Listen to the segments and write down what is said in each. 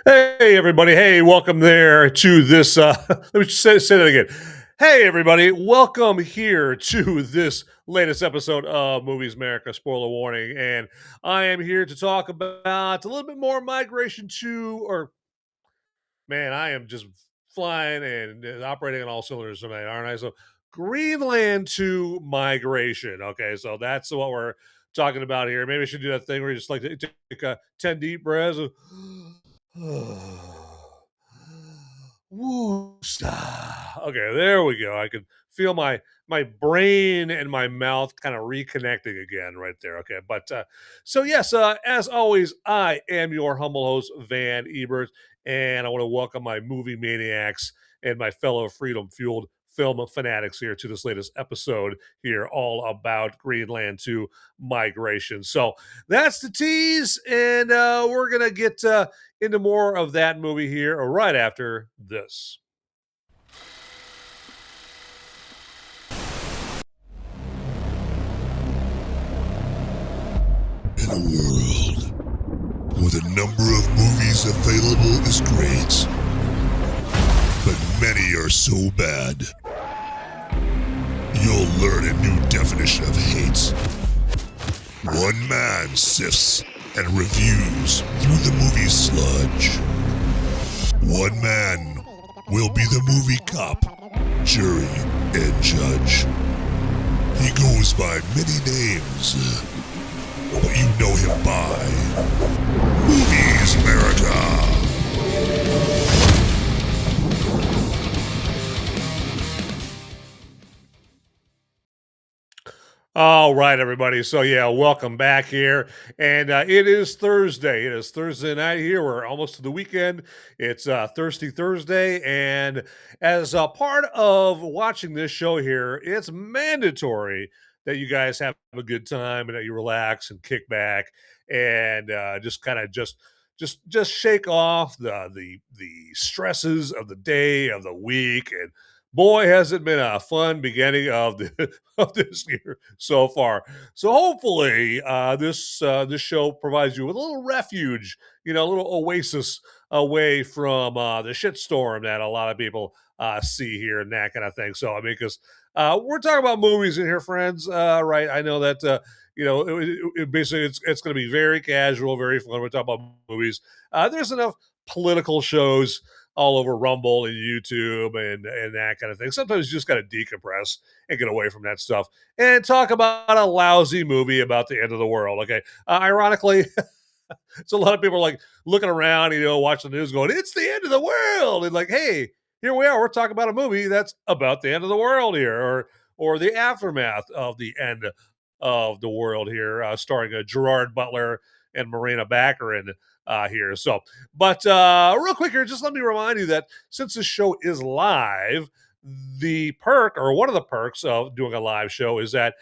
Hey, everybody. Hey, welcome there to this. Let me say that again. Hey, everybody. Welcome here to this latest episode of Movies Merica. Spoiler warning. And I am here to talk about a little bit more migration or man, I am just flying and operating on all cylinders tonight, aren't I? So, Greenland to migration. Okay, so that's what we're talking about here. Maybe I should do that thing where you just like to take 10 deep breaths. Woosah. Okay, there we go. I can feel my brain and my mouth kind of reconnecting again right there. Okay, but so yes, as always, I am your humble host Van Ebert, and I want to welcome my movie maniacs and my fellow freedom fueled film fanatics here to this latest episode here, all about Greenland to migration. So that's the tease, and we're gonna get into more of that movie here right after this. In a world where the number of movies available is great, but many are so bad, you'll learn a new definition of hate. One man sifts and reviews through the movie sludge. One man will be the movie cop, jury, and judge. He goes by many names, but you know him by Movies Merica. All right, everybody. So, yeah, welcome back here. And it is Thursday. It is Thursday night here. We're almost to the weekend. It's Thirsty Thursday. And as a part of watching this show here, it's mandatory that you guys have a good time and that you relax and kick back and just kind of just shake off the stresses of the day, of the week. And boy, has it been a fun beginning of of this year so far. So hopefully, this show provides you with a little refuge, a little oasis away from the shitstorm that a lot of people see here and that kind of thing. So I mean, because we're talking about movies in here, friends, right? I know that. Basically it's going to be very casual, very fun. We're talking about movies. There's enough political shows all over Rumble and YouTube and that kind of thing. Sometimes you just got to decompress and get away from that stuff and talk about a lousy movie about the end of the world. Okay, ironically, so a lot of people are like looking around, watching the news, going, "It's the end of the world," and like, hey, here we are. We're talking about a movie that's about the end of the world here, or the aftermath of the end of the world here, starring Gerard Butler and Morena Baccarin here. So, but real quick here, just let me remind you that since this show is live, the perk or one of the perks of doing a live show is that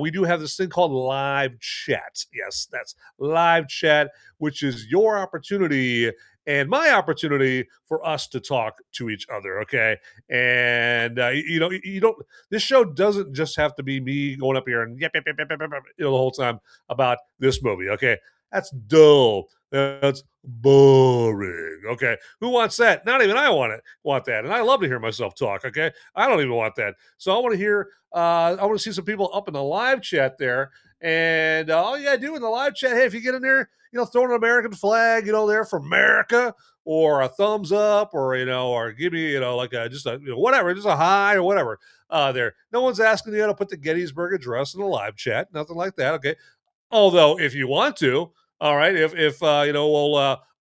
we do have this thing called live chat. Yes, that's live chat, which is your opportunity and my opportunity for us to talk to each other. Okay, and you don't. This show doesn't just have to be me going up here and yep, the whole time about this movie. Okay, that's dull. That's boring. Okay, who wants that? Not even I want that, and I love to hear myself talk. Okay, I don't even want that. So I want to hear. I want to see some people up in the live chat there, and all you gotta do in the live chat, hey, if you get in there, throw an American flag, there for America, or a thumbs up, or or give me, like just a whatever, just a hi or whatever. There, no one's asking you to put the Gettysburg Address in the live chat, nothing like that. Okay, although if you want to, all right, if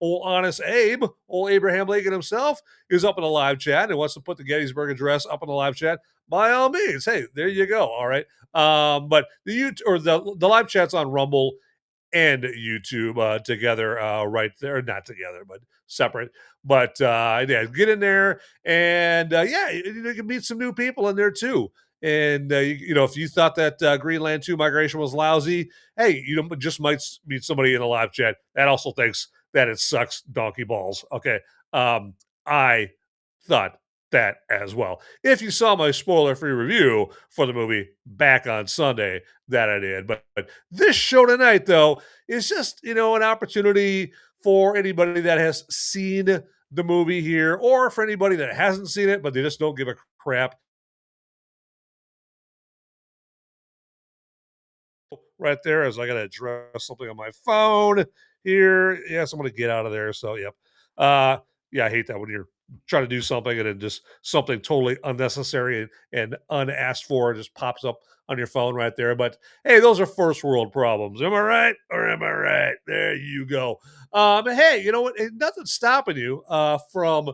old honest Abe, old Abraham Lincoln himself, is up in the live chat and wants to put the Gettysburg Address up in the live chat, by all means, hey, there you go. All right, but the live chat's on Rumble and YouTube together, right there, not together, but separate. But yeah, get in there, and yeah, you can meet some new people in there too. And if you thought that Greenland 2 migration was lousy, hey, just might meet somebody in the live chat that also thinks that it sucks donkey balls. Okay, I thought that as well. If you saw my spoiler-free review for the movie back on Sunday, that I did. But this show tonight, though, is just an opportunity for anybody that has seen the movie here, or for anybody that hasn't seen it, but they just don't give a crap. Right there, as I got to address something on my phone here. Yes, I'm going to get out of there. So, yep. Uh, yeah, I hate that when you're trying to do something and then just something totally unnecessary and unasked for just pops up on your phone right there. But hey, those are first world problems. Am I right? Or am I right? There you go. Hey, you know what? Nothing's stopping you from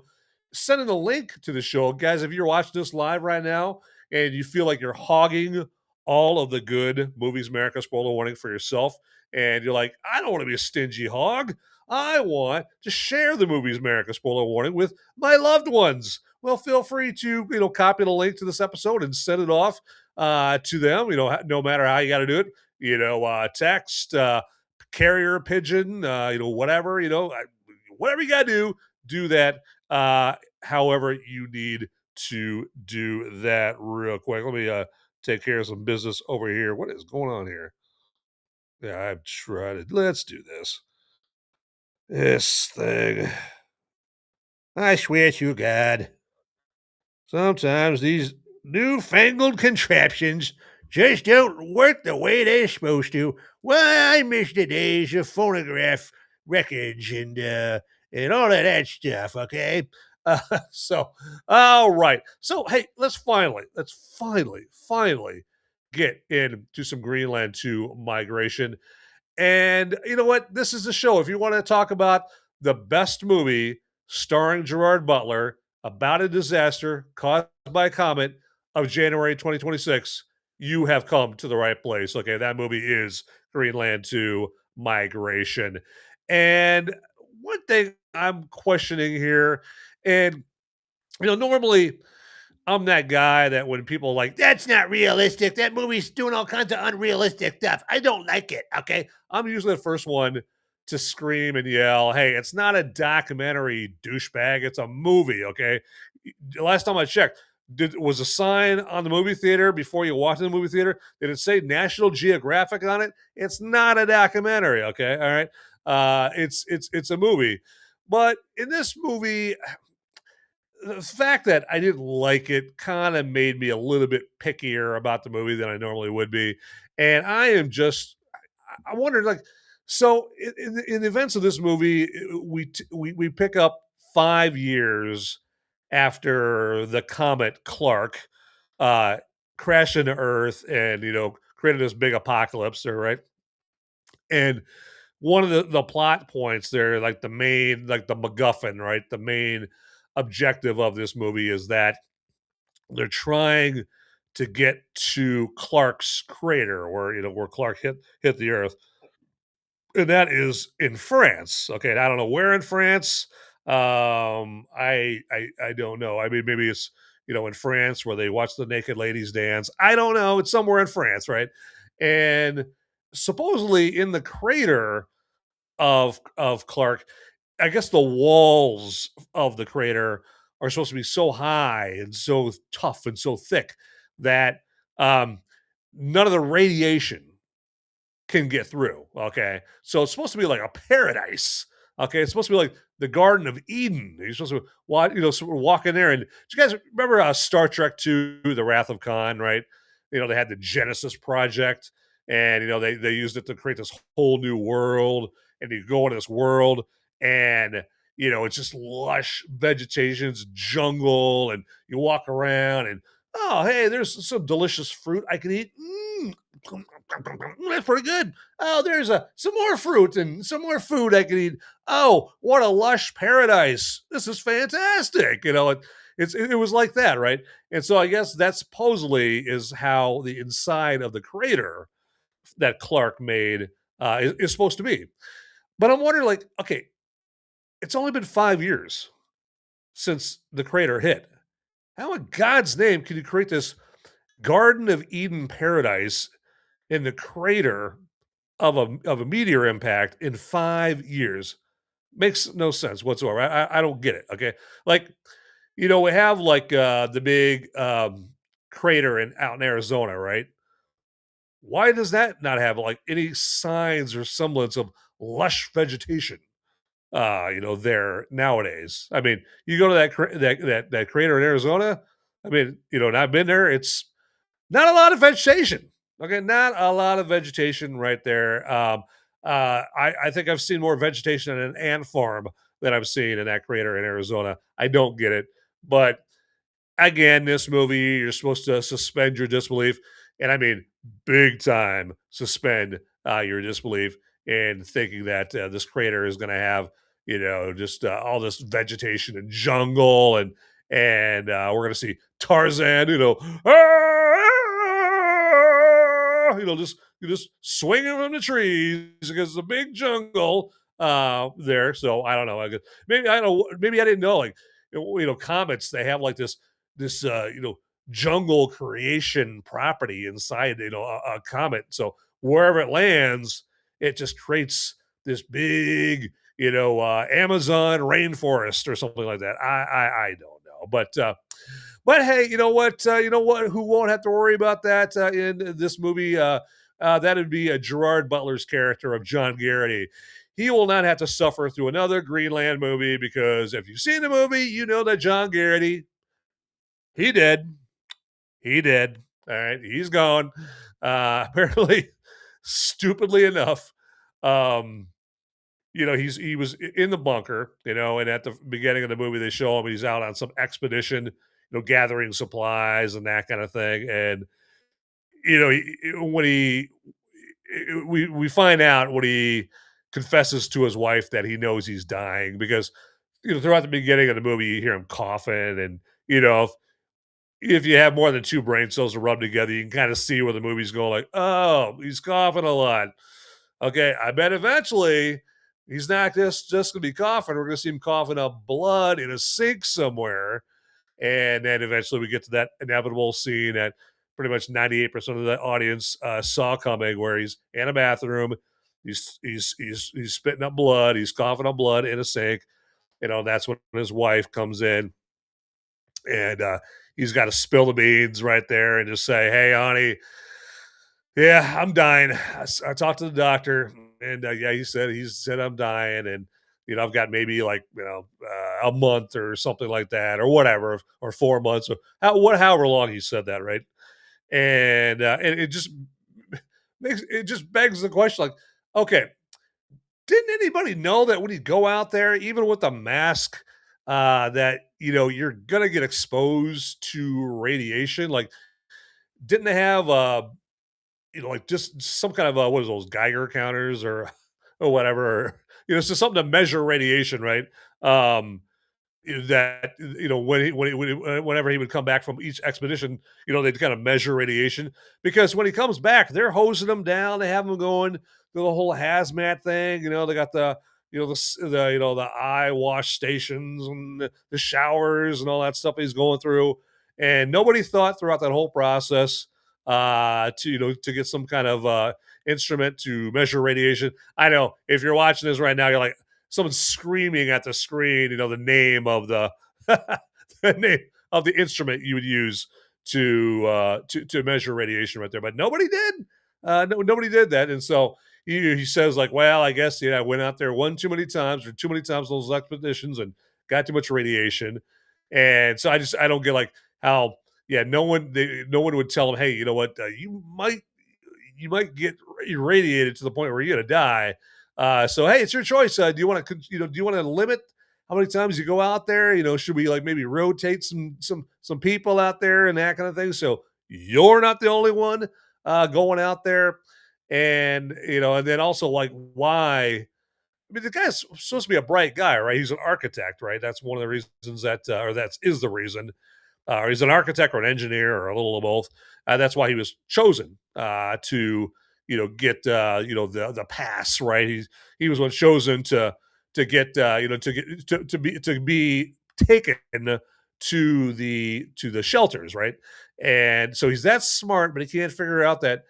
sending the link to the show. Guys, if you're watching this live right now and you feel like you're hogging all of the good Movies Merica spoiler warning for yourself, and you're like, I don't want to be a stingy hog. I want to share the Movies Merica spoiler warning with my loved ones. Well, feel free to copy the link to this episode and send it off to them. No matter how you got to do it. Text, carrier pigeon, whatever. Whatever you got to do that. However you need to do that real quick. Let me take care of some business over here. What is going on here? Yeah, I've tried it. Let's do this. This thing. I swear to God, sometimes these newfangled contraptions just don't work the way they're supposed to. Well, I miss the days of phonograph records and all of that stuff. Okay, uh, so all right. So hey, let's finally get into some Greenland 2 migration. And you know what? This is the show. If you want to talk about the best movie starring Gerard Butler about a disaster caused by a comet of January 2026, you have come to the right place. Okay, that movie is Greenland 2 Migration. And one thing I'm questioning here, and normally I'm that guy that when people are like, that's not realistic. That movie's doing all kinds of unrealistic stuff. I don't like it. Okay. I'm usually the first one to scream and yell, hey, it's not a documentary, douchebag. It's a movie. Okay. Last time I checked, was a sign on the movie theater before you walked in the movie theater? Did it say National Geographic on it? It's not a documentary. Okay. All right. It's a movie. But in this movie, the fact that I didn't like it kind of made me a little bit pickier about the movie than I normally would be. And I am just, I wondered, like, so in the events of this movie, we pick up 5 years after the comet Clarke uh, crashed into Earth and created this big apocalypse there, right? And one of the plot points there, like the main, like the MacGuffin, right? The main objective of this movie is that they're trying to get to Clarke's crater, where Clarke hit the Earth, and that is in France. Okay, I don't know where in France. I don't know. I mean, maybe it's in France where they watch the naked ladies dance. I don't know. It's somewhere in France, right? And supposedly in the crater of Clarke, I guess the walls of the crater are supposed to be so high and so tough and so thick that um, none of the radiation can get through. Okay, so it's supposed to be like a paradise. Okay, it's supposed to be like the Garden of Eden. You're supposed to walk, so we're walking there. And do you guys remember Star Trek II: The Wrath of Khan? Right? They had the Genesis project, and they used it to create this whole new world. And you go into this world, and it's just lush vegetation, it's jungle, and you walk around, and oh, hey, there's some delicious fruit I can eat. That's pretty good. Oh, there's some more fruit and some more food I can eat. Oh, what a lush paradise! This is fantastic. It was like that, right? And so I guess that supposedly is how the inside of the crater that Clarke made is supposed to be. But I'm wondering, like, okay, it's only been 5 years since the crater hit. How in God's name can you create this Garden of Eden paradise in the crater of a meteor impact in 5 years? Makes no sense whatsoever. I don't get it. Okay, like we have like the big crater out in Arizona, right? Why does that not have like any signs or semblance of lush vegetation? there nowadays. I mean, you go to that crater in Arizona. I mean, and I've been there. It's not a lot of vegetation. Okay, not a lot of vegetation right there. I think I've seen more vegetation on an ant farm than I've seen in that crater in Arizona. I don't get it, but again, this movie, you're supposed to suspend your disbelief. And I mean, big time suspend your disbelief in thinking that this crater is going to have, just all this vegetation and jungle and we're going to see Tarzan, just swinging from the trees because it's a big jungle there. So I don't know. Maybe I don't. Maybe I didn't know. Like comets, they have like this jungle creation property inside a comet. So wherever it lands, it just creates this big Amazon rainforest or something like that. I don't know, but hey, you know what? Who won't have to worry about that in this movie? That'd be Gerard Butler's character of John Garrity. He will not have to suffer through another Greenland movie because if you've seen the movie, you know that John Garrity, he did. He did. All right. He's gone. Apparently, stupidly enough, um, he was in the bunker, and at the beginning of the movie, they show him he's out on some expedition, gathering supplies and that kind of thing. And, when we find out when he confesses to his wife that he knows he's dying because, throughout the beginning of the movie, you hear him coughing and, if you have more than two brain cells to rub together, you can kind of see where the movie's going. Like, oh, he's coughing a lot. Okay, I bet eventually he's not just going to be coughing. We're going to see him coughing up blood in a sink somewhere, and then eventually we get to that inevitable scene that pretty much 98% of the audience saw coming, where he's in a bathroom, he's spitting up blood, he's coughing up blood in a sink. That's when his wife comes in and he's got to spill the beans right there and just say, "Hey, honey, yeah, I'm dying. I talked to the doctor, and yeah, he said I'm dying, and I've got maybe like a month or something like that, or whatever, or 4 months, or however long he said that, right?" And it just begs the question, like, okay, didn't anybody know that when you go out there, even with a mask, that you're gonna get exposed to radiation? Like, didn't they have like just some kind of what is those Geiger counters or or whatever? Or, it's just something to measure radiation, right? Um, that whenever he would come back from each expedition, they'd kind of measure radiation because when he comes back, they're hosing him down. They have him going through the whole hazmat thing. They got the eye wash stations and the showers and all that stuff he's going through, and nobody thought throughout that whole process to get some kind of instrument to measure radiation. I know if you're watching this right now, you're like, someone's screaming at the screen, the name of the the name of the instrument you would use to measure radiation right there. But nobody did. Nobody did that, and so he says like, well, I guess I went out there one too many times or too many times on those expeditions and got too much radiation, and so I don't get like how no one would tell him, hey, you know what, you might get irradiated to the point where you're gonna die. So hey, it's your choice. Do you want to limit how many times you go out there? Should we like maybe rotate some people out there and that kind of thing? So you're not the only one going out there, and then also like why? I mean, the guy's supposed to be a bright guy, right? He's an architect, right? That's one of the reasons or that is the reason or he's an architect or an engineer or a little of both. That's why he was chosen to get the pass, right? He was one chosen to get to be taken to the shelters, right? And so he's that smart, but he can't figure out that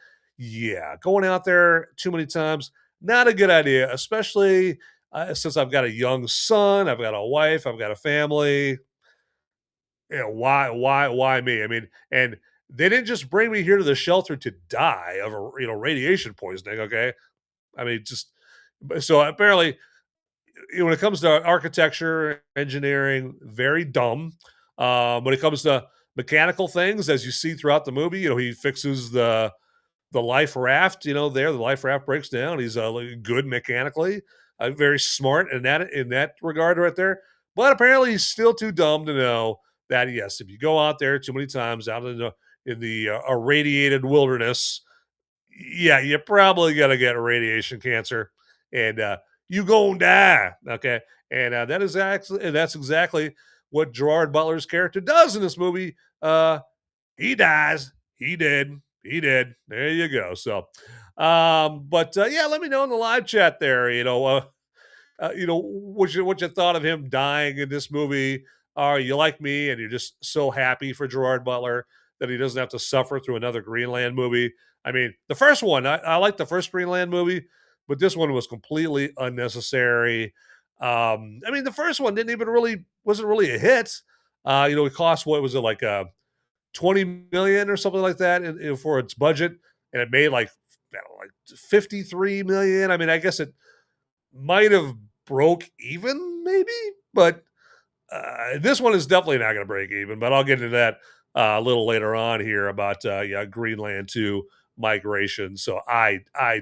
going out there too many times, not a good idea, especially since I've got a young son, I've got a wife, I've got a family. Why me? I mean, and they didn't just bring me here to the shelter to die of a radiation poisoning. Okay, I mean, just so apparently when it comes to architecture, engineering, very dumb. When it comes to mechanical things, as you see throughout the movie, he fixes the life raft. The life raft breaks down. He's good mechanically, very smart in that regard right there. But apparently, he's still too dumb to know that yes, if you go out there too many times out in the irradiated wilderness, yeah, you're probably gonna get radiation cancer, and you gonna die. Okay, and that's exactly what Gerard Butler's character does in this movie. He dies. He did. He did. There you go. So, but yeah, let me know in the live chat there. What you thought of him dying in this movie. Are you like me and you're just so happy for Gerard Butler that he doesn't have to suffer through another Greenland movie? I mean, the first one, I like the first Greenland movie, but this one was completely unnecessary. I mean, the first one wasn't really a hit. It cost, what was it, like 20 million or something like that for its budget, and it made like, I don't know, like 53 million. I mean, I guess it might have broke even, maybe, but this one is definitely not going to break even. But I'll get into that a little later on here about Greenland 2 migration. So I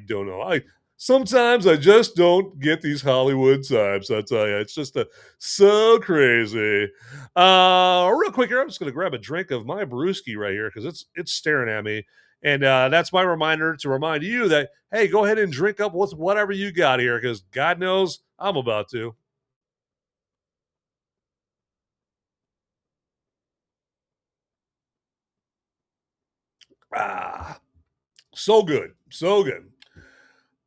don't know. Sometimes I just don't get these Hollywood types. I tell you, it's just so crazy. Real quick here, I'm just going to grab a drink of my brewski right here because it's staring at me. And that's my reminder to remind you that, hey, go ahead and drink up with whatever you got here because God knows I'm about to. Ah, so good. So good.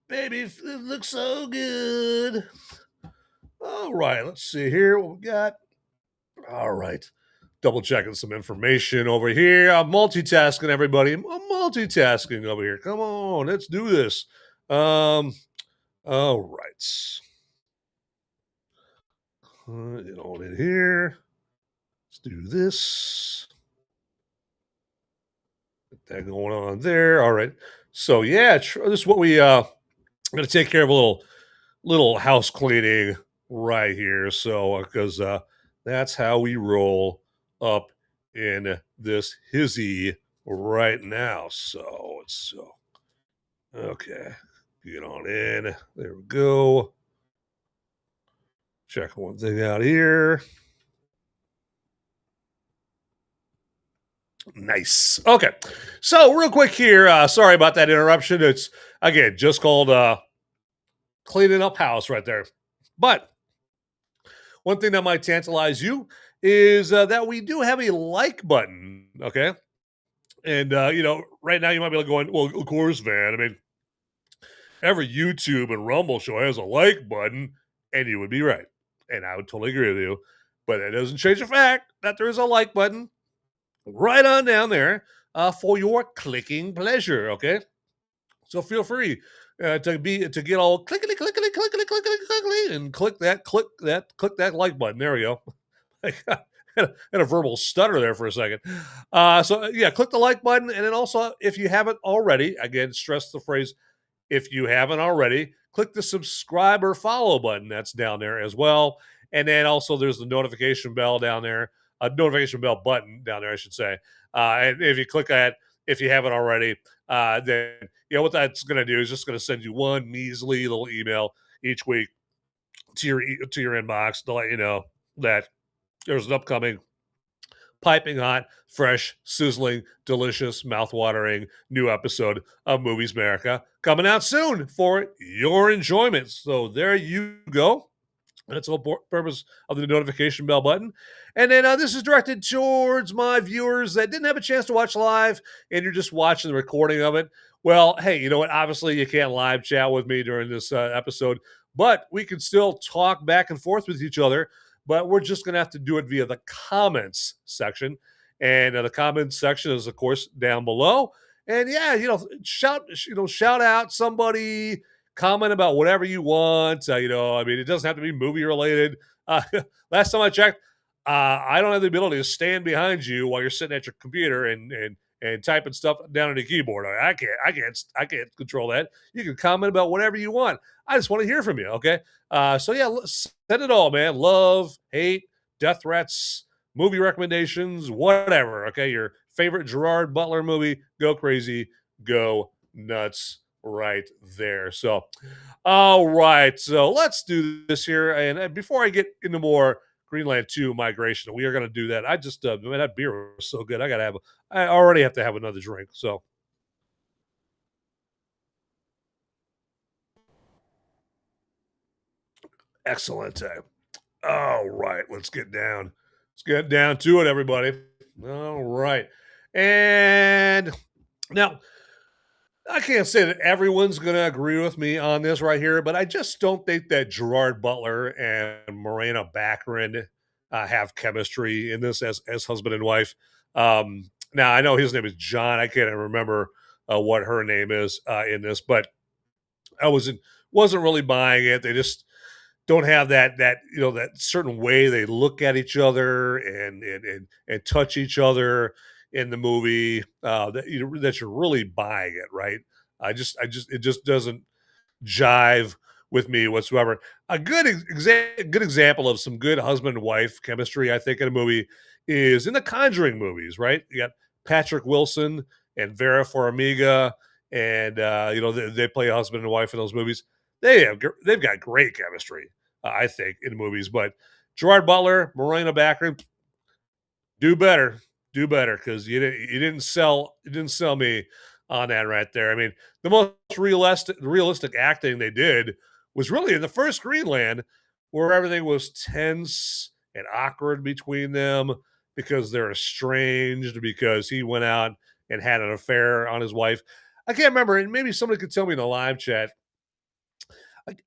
Baby, it looks so good. All right, let's see here what we got. All right. Double checking some information over here. I'm multitasking, everybody. I'm multitasking over here. Come on, let's do this. All right. Get on in here. Let's do this. Get that going on there. All right. So yeah, this is what I'm gonna take care of a little house cleaning right here. So because that's how we roll up in this hizzy right now. So okay. Get on in. There we go. Check one thing out here. Nice. Okay. So real quick here, sorry about that interruption. It's again just called cleaning up house right there. But one thing that might tantalize you is that we do have a like button. Okay. And right now you might be going, well, of course, man. I mean, every YouTube and Rumble show has a like button, and you would be right. And I would totally agree with you. But that doesn't change the fact that there is a like button right on down there for your clicking pleasure. Okay, so feel free to get all clickety clickety clickety clickety clickety and click that like button. There we go. I had a verbal stutter there for a second. So yeah, click the like button, and then also if you haven't already, again, stress the phrase if you haven't already, click the subscribe or follow button that's down there as well. And then also there's the notification bell down there, a notification bell button down there, I should say. And if you click that, if you haven't already, then what that's going to do is just going to send you one measly little email each week to your inbox to let you know that there's an upcoming piping hot, fresh, sizzling, delicious, mouth-watering new episode of Movies Merica coming out soon for your enjoyment. So there you go. That's the whole purpose of the notification bell button. And then this is directed towards my viewers that didn't have a chance to watch live and you're just watching the recording of it. Well, hey, you know what? Obviously, you can't live chat with me during this episode, but we can still talk back and forth with each other. But we're just going to have to do it via the comments section. And the comments section is, of course, down below. And yeah, shout out somebody, comment about whatever you want. I mean, it doesn't have to be movie related. Last time I checked, I don't have the ability to stand behind you while you're sitting at your computer and and typing stuff down on the keyboard. I can't control that. You can comment about whatever you want. I just want to hear from you. Okay. So yeah, send it all, man. Love, hate, death threats, movie recommendations, whatever. Okay. Your favorite Gerard Butler movie, go crazy, go nuts right there. So, all right. So let's do this here. And before I get into more Greenland 2 migration, we are going to do that. I just, man, that beer was so good. I already have to have another drink. So, excellent. All right. Let's get down. Let's get down to it, everybody. All right. And now, I can't say that everyone's going to agree with me on this right here, but I just don't think that Gerard Butler and Morena Baccarin have chemistry in this as husband and wife. Now I know his name is John. I can't remember what her name is in this, but I wasn't really buying it. They just don't have that that certain way they look at each other and touch each other in the movie that you're really buying it, right? I just it just doesn't jive with me whatsoever. A good example of some good husband and wife chemistry, I think, in a movie is in the Conjuring movies, right? You got Patrick Wilson and Vera Farmiga, and they play husband and wife in those movies. They've got great chemistry, I think, in movies. But Gerard Butler, Morena Baccarin, do better, do better, because you didn't sell me on that right there. I mean, the most realistic acting they did was really in the first Greenland, where everything was tense and awkward between them because they're estranged because he went out and had an affair on his wife. I can't remember, and maybe somebody could tell me in the live chat.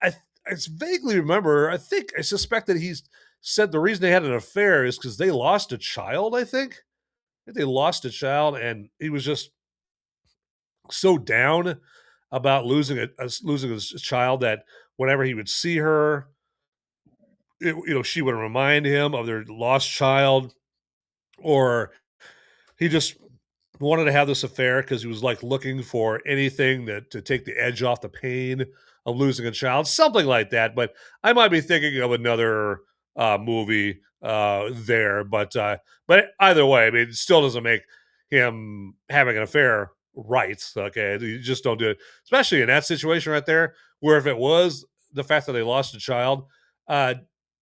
I I vaguely remember. I suspect that he's said the reason they had an affair is because they lost a child. I think they lost a child, and he was just so down about losing his child that whenever he would see her, she would remind him of their lost child, or he just wanted to have this affair because he was like looking for anything that to take the edge off the pain of losing a child, something like that. But I might be thinking of another movie there. But either way, I mean, it still doesn't make him having an affair right. Okay, you just don't do it, especially in that situation right there, where if it was the fact that they lost a child, uh,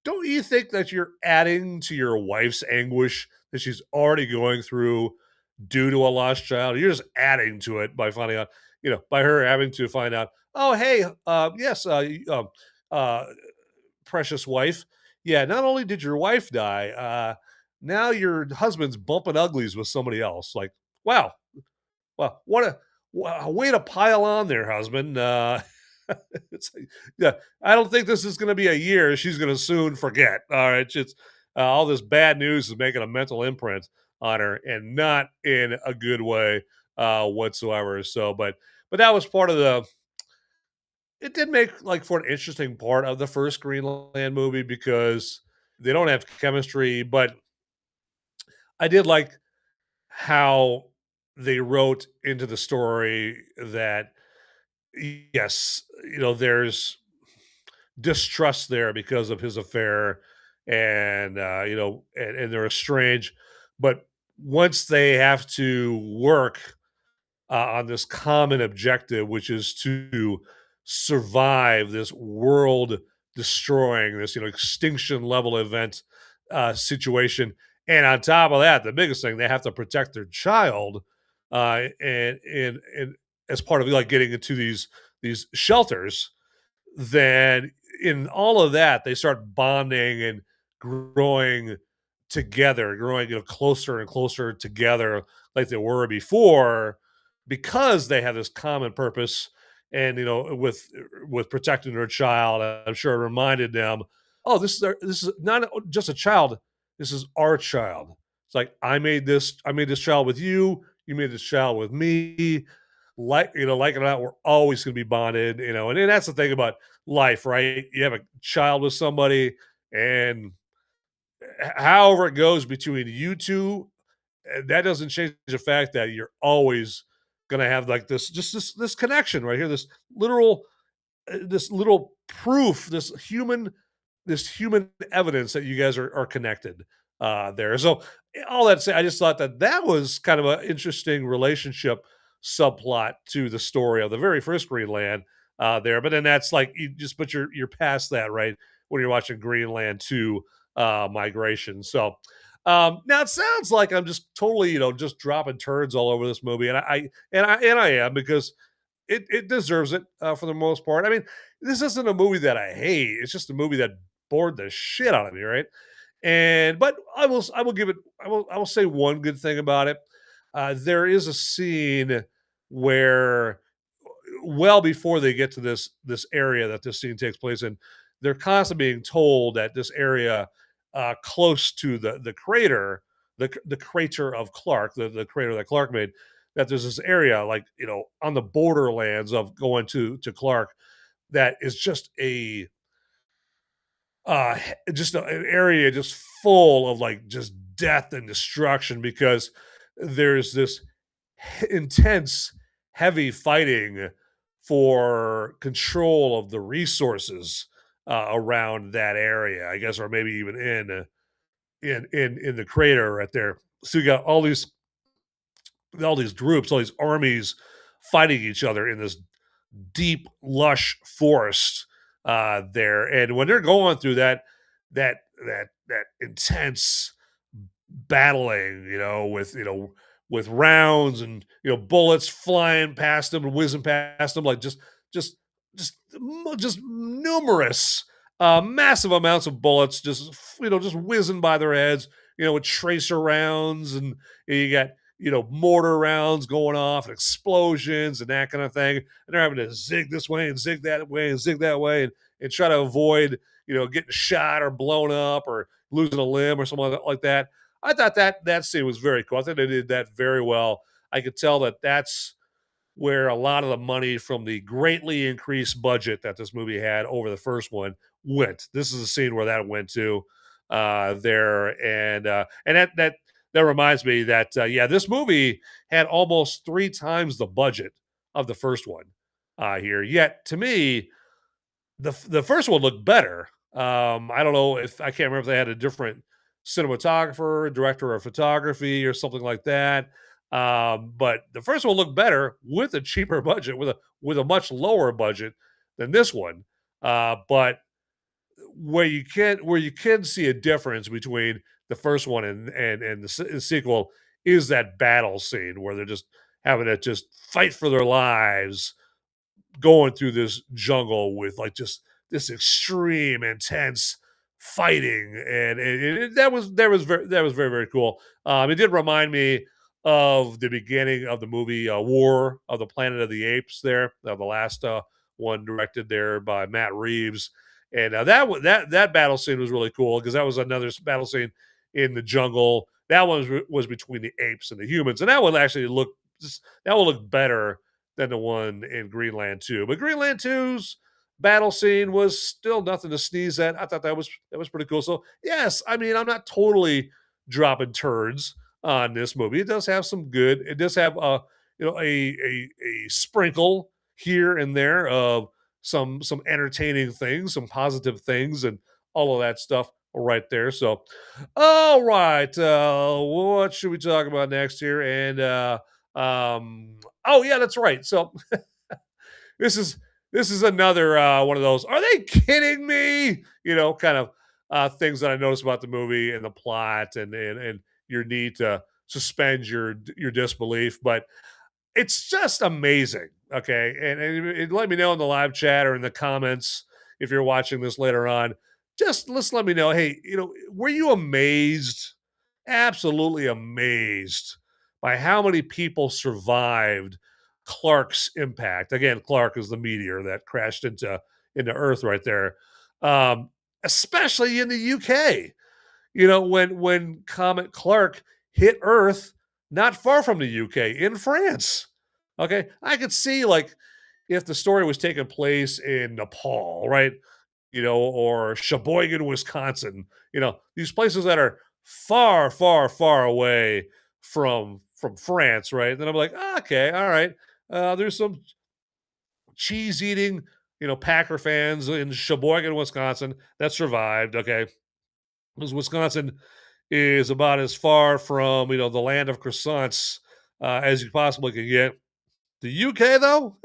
don't you think that you're adding to your wife's anguish that she's already going through due to a lost child? You're just adding to it by finding out, by her having to find out, oh, hey, yes, uh, precious wife. Yeah, not only did your wife die, now your husband's bumping uglies with somebody else. Like, wow, well, what a way to pile on there, husband. Yeah, I don't think this is going to be a year. She's going to soon forget. All right, it's all this bad news is making a mental imprint on her, and not in a good way whatsoever. So, but that was part of the. It did make like for an interesting part of the first Greenland movie because they don't have chemistry, but I did like how they wrote into the story that yes, there's distrust there because of his affair, and and they're estranged. But once they have to work on this common objective, which is to survive this world destroying, this extinction level event situation, and on top of that, the biggest thing, they have to protect their child, and as part of like getting into these shelters, then in all of that, they start bonding and growing together, growing closer and closer together, like they were before, because they have this common purpose. And with protecting their child, I'm sure it reminded them, oh, this is not just a child. This is our child. It's like I made this child with you. You made this child with me. Like it or not, we're always going to be bonded. And that's the thing about life, right? You have a child with somebody, and however it goes between you two, that doesn't change the fact that you're always going to have like this connection right here, this little proof, this human evidence that you guys are connected there. So all that said, I just thought that that was kind of an interesting relationship subplot to the story of the very first Greenland there. But then that's like but you're past that, right? When you're watching Greenland 2 migration. So now it sounds like I'm just totally, just dropping turds all over this movie, and I am, because it deserves it for the most part. I mean, this isn't a movie that I hate. It's just a movie that bored the shit out of me, right? And but I will give it I will say one good thing about it. There is a scene where, well before they get to this area that this scene takes place in, they're constantly being told that this area close to the crater, the crater of Clarke, the crater that Clarke made, that there's this area like on the borderlands of going to Clarke that is just an area just full of like just death and destruction, because there's this intense heavy fighting for control of the resources around that area, I guess, or maybe even in the crater right there. So you got all these groups, all these armies fighting each other in this deep, lush forest there. And when they're going through that intense battling, with rounds and bullets flying past them and whizzing past them, like just just numerous, massive amounts of bullets, just whizzing by their heads, with tracer rounds, and you got mortar rounds going off and explosions and that kind of thing, and they're having to zig this way and zig that way and zig that way, and try to avoid getting shot or blown up or losing a limb or something like that. I thought that scene was very cool. I think they did that very well. I could tell that that's where a lot of the money from the greatly increased budget that this movie had over the first one went. This is a scene where that went to there, and that reminds me that yeah, this movie had almost 3 times the budget of the first one here. Yet to me, the first one looked better. I don't know, if I can't remember if they had a different cinematographer, director of photography, or something like that. But the first one looked better with a cheaper budget, with a much lower budget than this one. But where you can see a difference between the first one and the sequel is that battle scene where they're just having to just fight for their lives going through this jungle with like just this extreme intense fighting, and that was very, very cool. It did remind me of the beginning of the movie War of the Planet of the Apes there, the last one directed there by Matt Reeves. And that battle scene was really cool, because that was another battle scene in the jungle. That one was between the apes and the humans, and that one actually that will look better than the one in Greenland 2. But Greenland 2's battle scene was still nothing to sneeze at. I thought that was pretty cool. So yes, I mean, I'm not totally dropping turds on this movie. It does have some good. It does have a sprinkle here and there of some entertaining things, some positive things, and all of that stuff right there. So, all right, what should we talk about next here? And oh yeah, that's right. So this is another one of those. Are they kidding me? Kind of things that I noticed about the movie and the plot, and your need to suspend your disbelief. But it's just amazing. Okay. And let me know in the live chat or in the comments if you're watching this later on. Just let me know. Hey, were you amazed? Absolutely amazed by how many people survived Clarke's impact. Again, Clarke is the meteor that crashed into Earth right there. Especially in the UK. When Comet Clarke hit Earth not far from the UK in France. Okay, I could see like if the story was taking place in Nepal, right? Or Sheboygan, Wisconsin. These places that are far, far, far away from France, right? And then I'm like, "Ah, okay, all right. There's some cheese eating, Packer fans in Sheboygan, Wisconsin that survived. Okay, because Wisconsin is about as far from the land of croissants as you possibly can get. The UK though,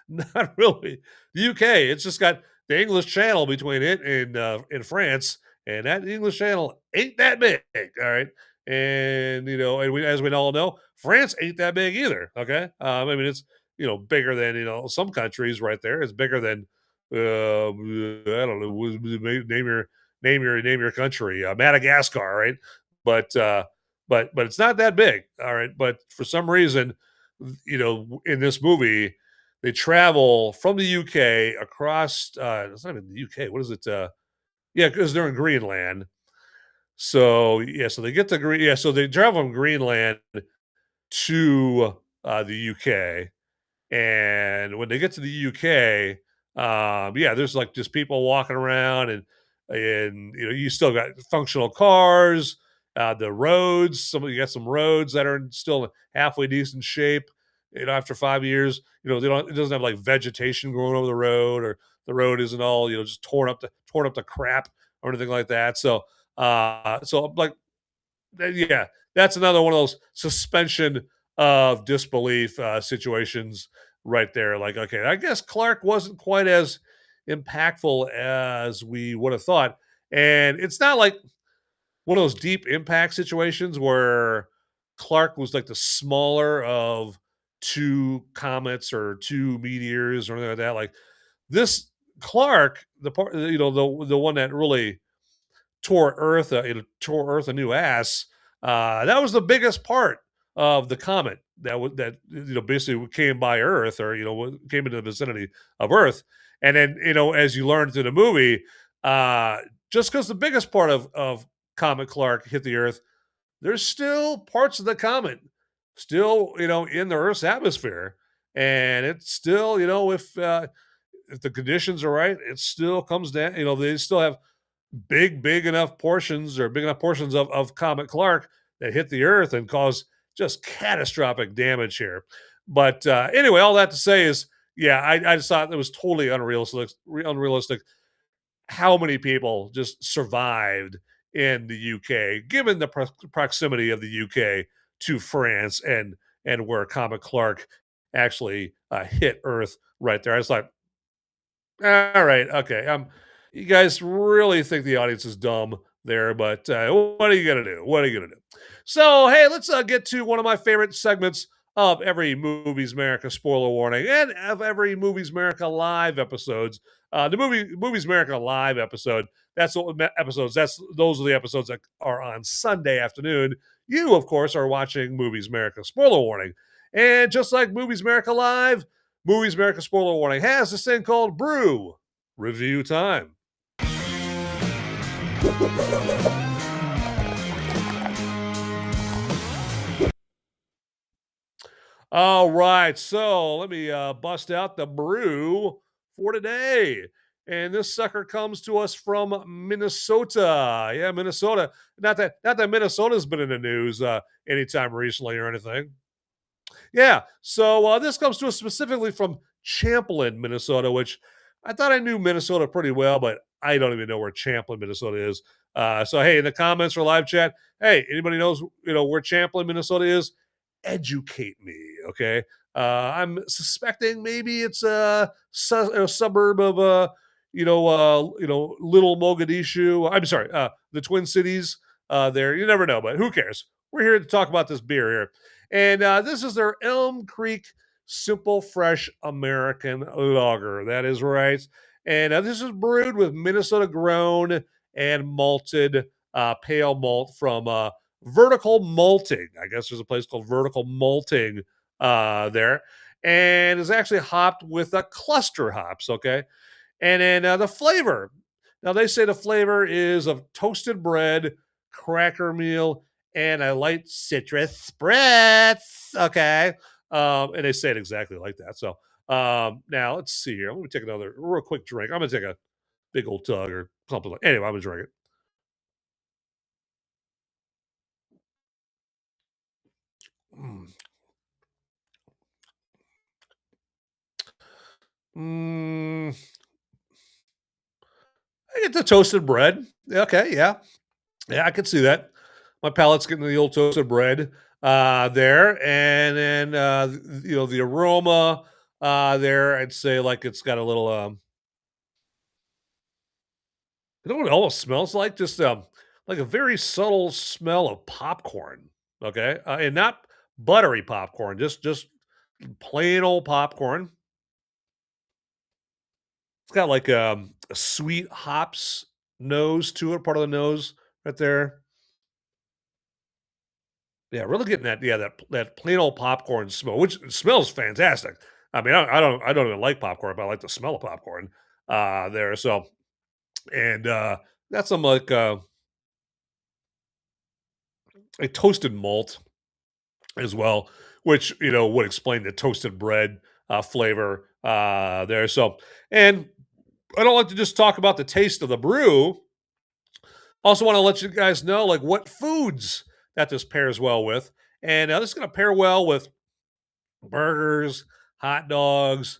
not really. The UK, it's just got the English Channel between it and in France, and that English Channel ain't that big. All right, and and as we all know, France ain't that big either. Okay, I mean it's bigger than some countries right there. It's bigger than I don't know. Name your country, Madagascar, right? But but it's not that big. All right, but for some reason, in this movie they travel from the UK across. It's not even the UK. What is it? Yeah, because they're in Greenland. So yeah, so they get to Green. Yeah, so they travel from Greenland to the UK, and when they get to the UK, yeah, there's like just people walking around, and you still got functional cars. The roads, you got some roads that are still in halfway decent shape. After 5 years, it doesn't have like vegetation growing over the road, or the road isn't all just torn up the crap or anything like that. So like yeah, that's another one of those suspension of disbelief situations right there. Like, okay, I guess Clarke wasn't quite as impactful as we would have thought. And it's not like one of those deep impact situations where Clarke was like the smaller of two comets or two meteors or anything like that. Like this Clarke, the part, the one that really tore Earth a new ass. That was the biggest part of the comet that basically came by Earth, or came into the vicinity of Earth. And then as you learn through the movie, uh, just because the biggest part of Comet Clarke hit the Earth, there's still parts of the comet still in the Earth's atmosphere, and it's still if the conditions are right, it still comes down. They still have big enough portions, or big enough portions of Comet Clarke that hit the Earth and cause just catastrophic damage here. But anyway, all that to say is, yeah, I just thought it was totally unrealistic how many people just survived in the UK, given the proximity of the UK to France, and where Comet Clarke actually hit Earth right there. I was like, all right, okay. You guys really think the audience is dumb there, but what are you gonna do? What are you gonna do? So, hey, let's get to one of my favorite segments of every Movies America spoiler warning, and of every Movies America live episodes. The Movies America live episode. That's what episodes. Those are the episodes that are on Sunday afternoon. You, of course, are watching Movies America spoiler warning, and just like Movies America live. Movies America spoiler warning has this thing called Brew Review Time. All right, so let me bust out the brew for today. And this sucker comes to us from Minnesota. Yeah, Minnesota. Not that Minnesota's been in the news anytime recently or anything. Yeah. So this comes to us specifically from Champlin, Minnesota, which I thought I knew Minnesota pretty well, but I don't even know where Champlin, Minnesota is. So hey, in the comments or live chat, hey, anybody knows where Champlin, Minnesota is? Educate me, okay? I'm suspecting maybe it's a suburb of Little Mogadishu. I'm sorry, the Twin Cities. There, you never know, but who cares? We're here to talk about this beer here. And this is their Elm Creek Simple Fresh American Lager. That is right. And this is brewed with Minnesota grown and malted pale malt from Vertical Malting. I guess there's a place called Vertical Malting there. And is actually hopped with cluster hops. Okay. And then the flavor. Now they say the flavor is of toasted bread, cracker meal, and a light citrus spritz. Okay. And they say it exactly like that. So now let's see here. I'm going to take another real quick drink. I'm going to take a big old tug or something like. Anyway, I'm going to drink it. Mm. Mm, I get the toasted bread. Okay, yeah. Yeah, I could see that. My palate's getting the old toasted bread there, and then the aroma there. I'd say like it's got a little. You know what it almost smells like? Just like a very subtle smell of popcorn. Okay, and not buttery popcorn. Just plain old popcorn. It's got like a sweet hops nose to it. Part of the nose right there. Yeah, really getting that that plain old popcorn smell, which smells fantastic. I mean, I don't even like popcorn, but I like the smell of popcorn there. So and that's some like a toasted malt as well, which would explain the toasted bread flavor there. So and I don't like to just talk about the taste of the brew. Also, want to let you guys know like what foods that this pairs well with, and this is going to pair well with burgers, hot dogs,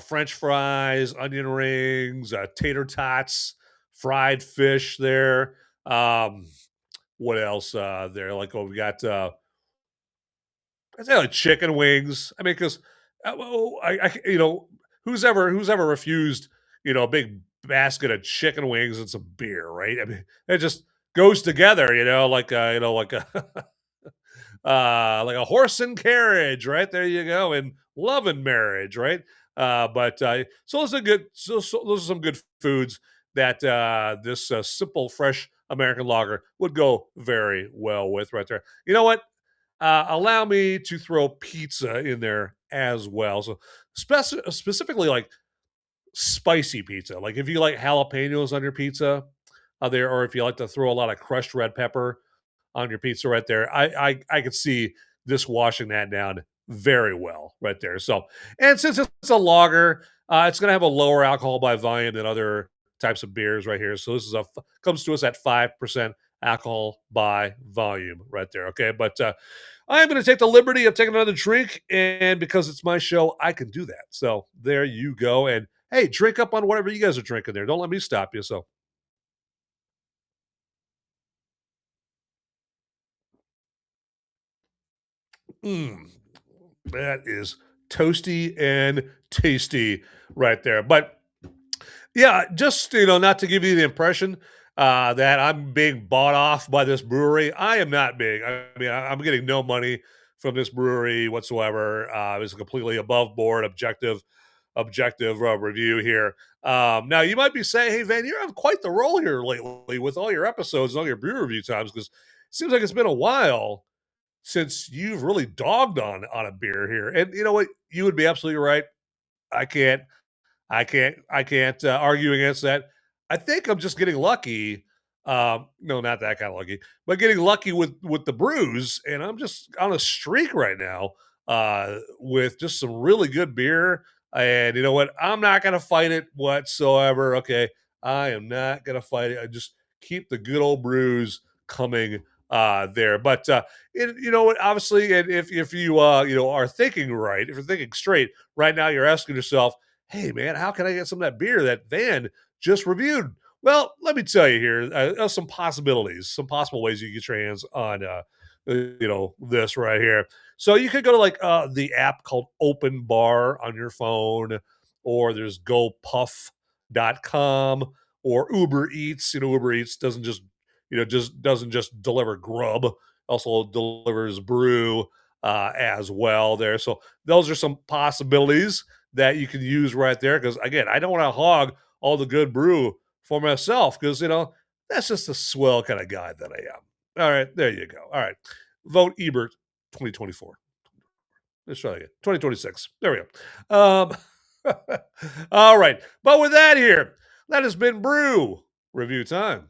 French fries, onion rings, tater tots, fried fish there. What else there? Like, oh, we got I say like chicken wings. I mean, because who's ever refused a big basket of chicken wings and some beer, right? I mean, it just goes together, like a horse and carriage, right? There you go, and love and marriage, right? But so those are good. So those are some good foods that this simple, fresh American lager would go very well with, right there. You know what? Allow me to throw pizza in there as well. So specifically, like spicy pizza. Like if you like jalapenos on your pizza, there, or if you like to throw a lot of crushed red pepper on your pizza right there. I could see this washing that down very well right there. So, and since it's a lager, it's going to have a lower alcohol by volume than other types of beers right here. So this is comes to us at 5% alcohol by volume right there. Okay, but I'm going to take the liberty of taking another drink, and because it's my show, I can do that. So there you go. And hey, drink up on whatever you guys are drinking there. Don't let me stop you. So. Mm. That is toasty and tasty right there. But yeah, just not to give you the impression that I'm being bought off by this brewery. I am not being. I mean, I'm getting no money from this brewery whatsoever. It's a completely above board, objective review here. Now you might be saying, "Hey, Van, you're on quite the roll here lately with all your episodes and all your brew review times," because it seems like it's been a while since you've really dogged on a beer here. And you know what? You would be absolutely right. I can't I can't argue against that. I think I'm just getting lucky. No, not that kind of lucky, but getting lucky with the brews, and I'm just on a streak right now with just some really good beer. And you know what? I'm not gonna fight it whatsoever. Okay, I am not gonna fight it. I just keep the good old brews coming there. But you know what? Obviously, and if you are thinking right, if you're thinking straight right now, you're asking yourself, hey man, how can I get some of that beer that Van just reviewed? Well, let me tell you here, some possibilities, some possible ways you can get your hands on, this right here. So you could go to like the app called Open Bar on your phone, or there's GoPuff.com or Uber Eats. Uber Eats doesn't just deliver grub, also delivers brew as well there. So those are some possibilities that you can use right there. Because again, I don't want to hog all the good brew for myself because that's just a swell kind of guy that I am. All right, there you go. All right, vote Ebert 2024. Let's try again. 2026. There we go. All right, but with that here, that has been brew review time.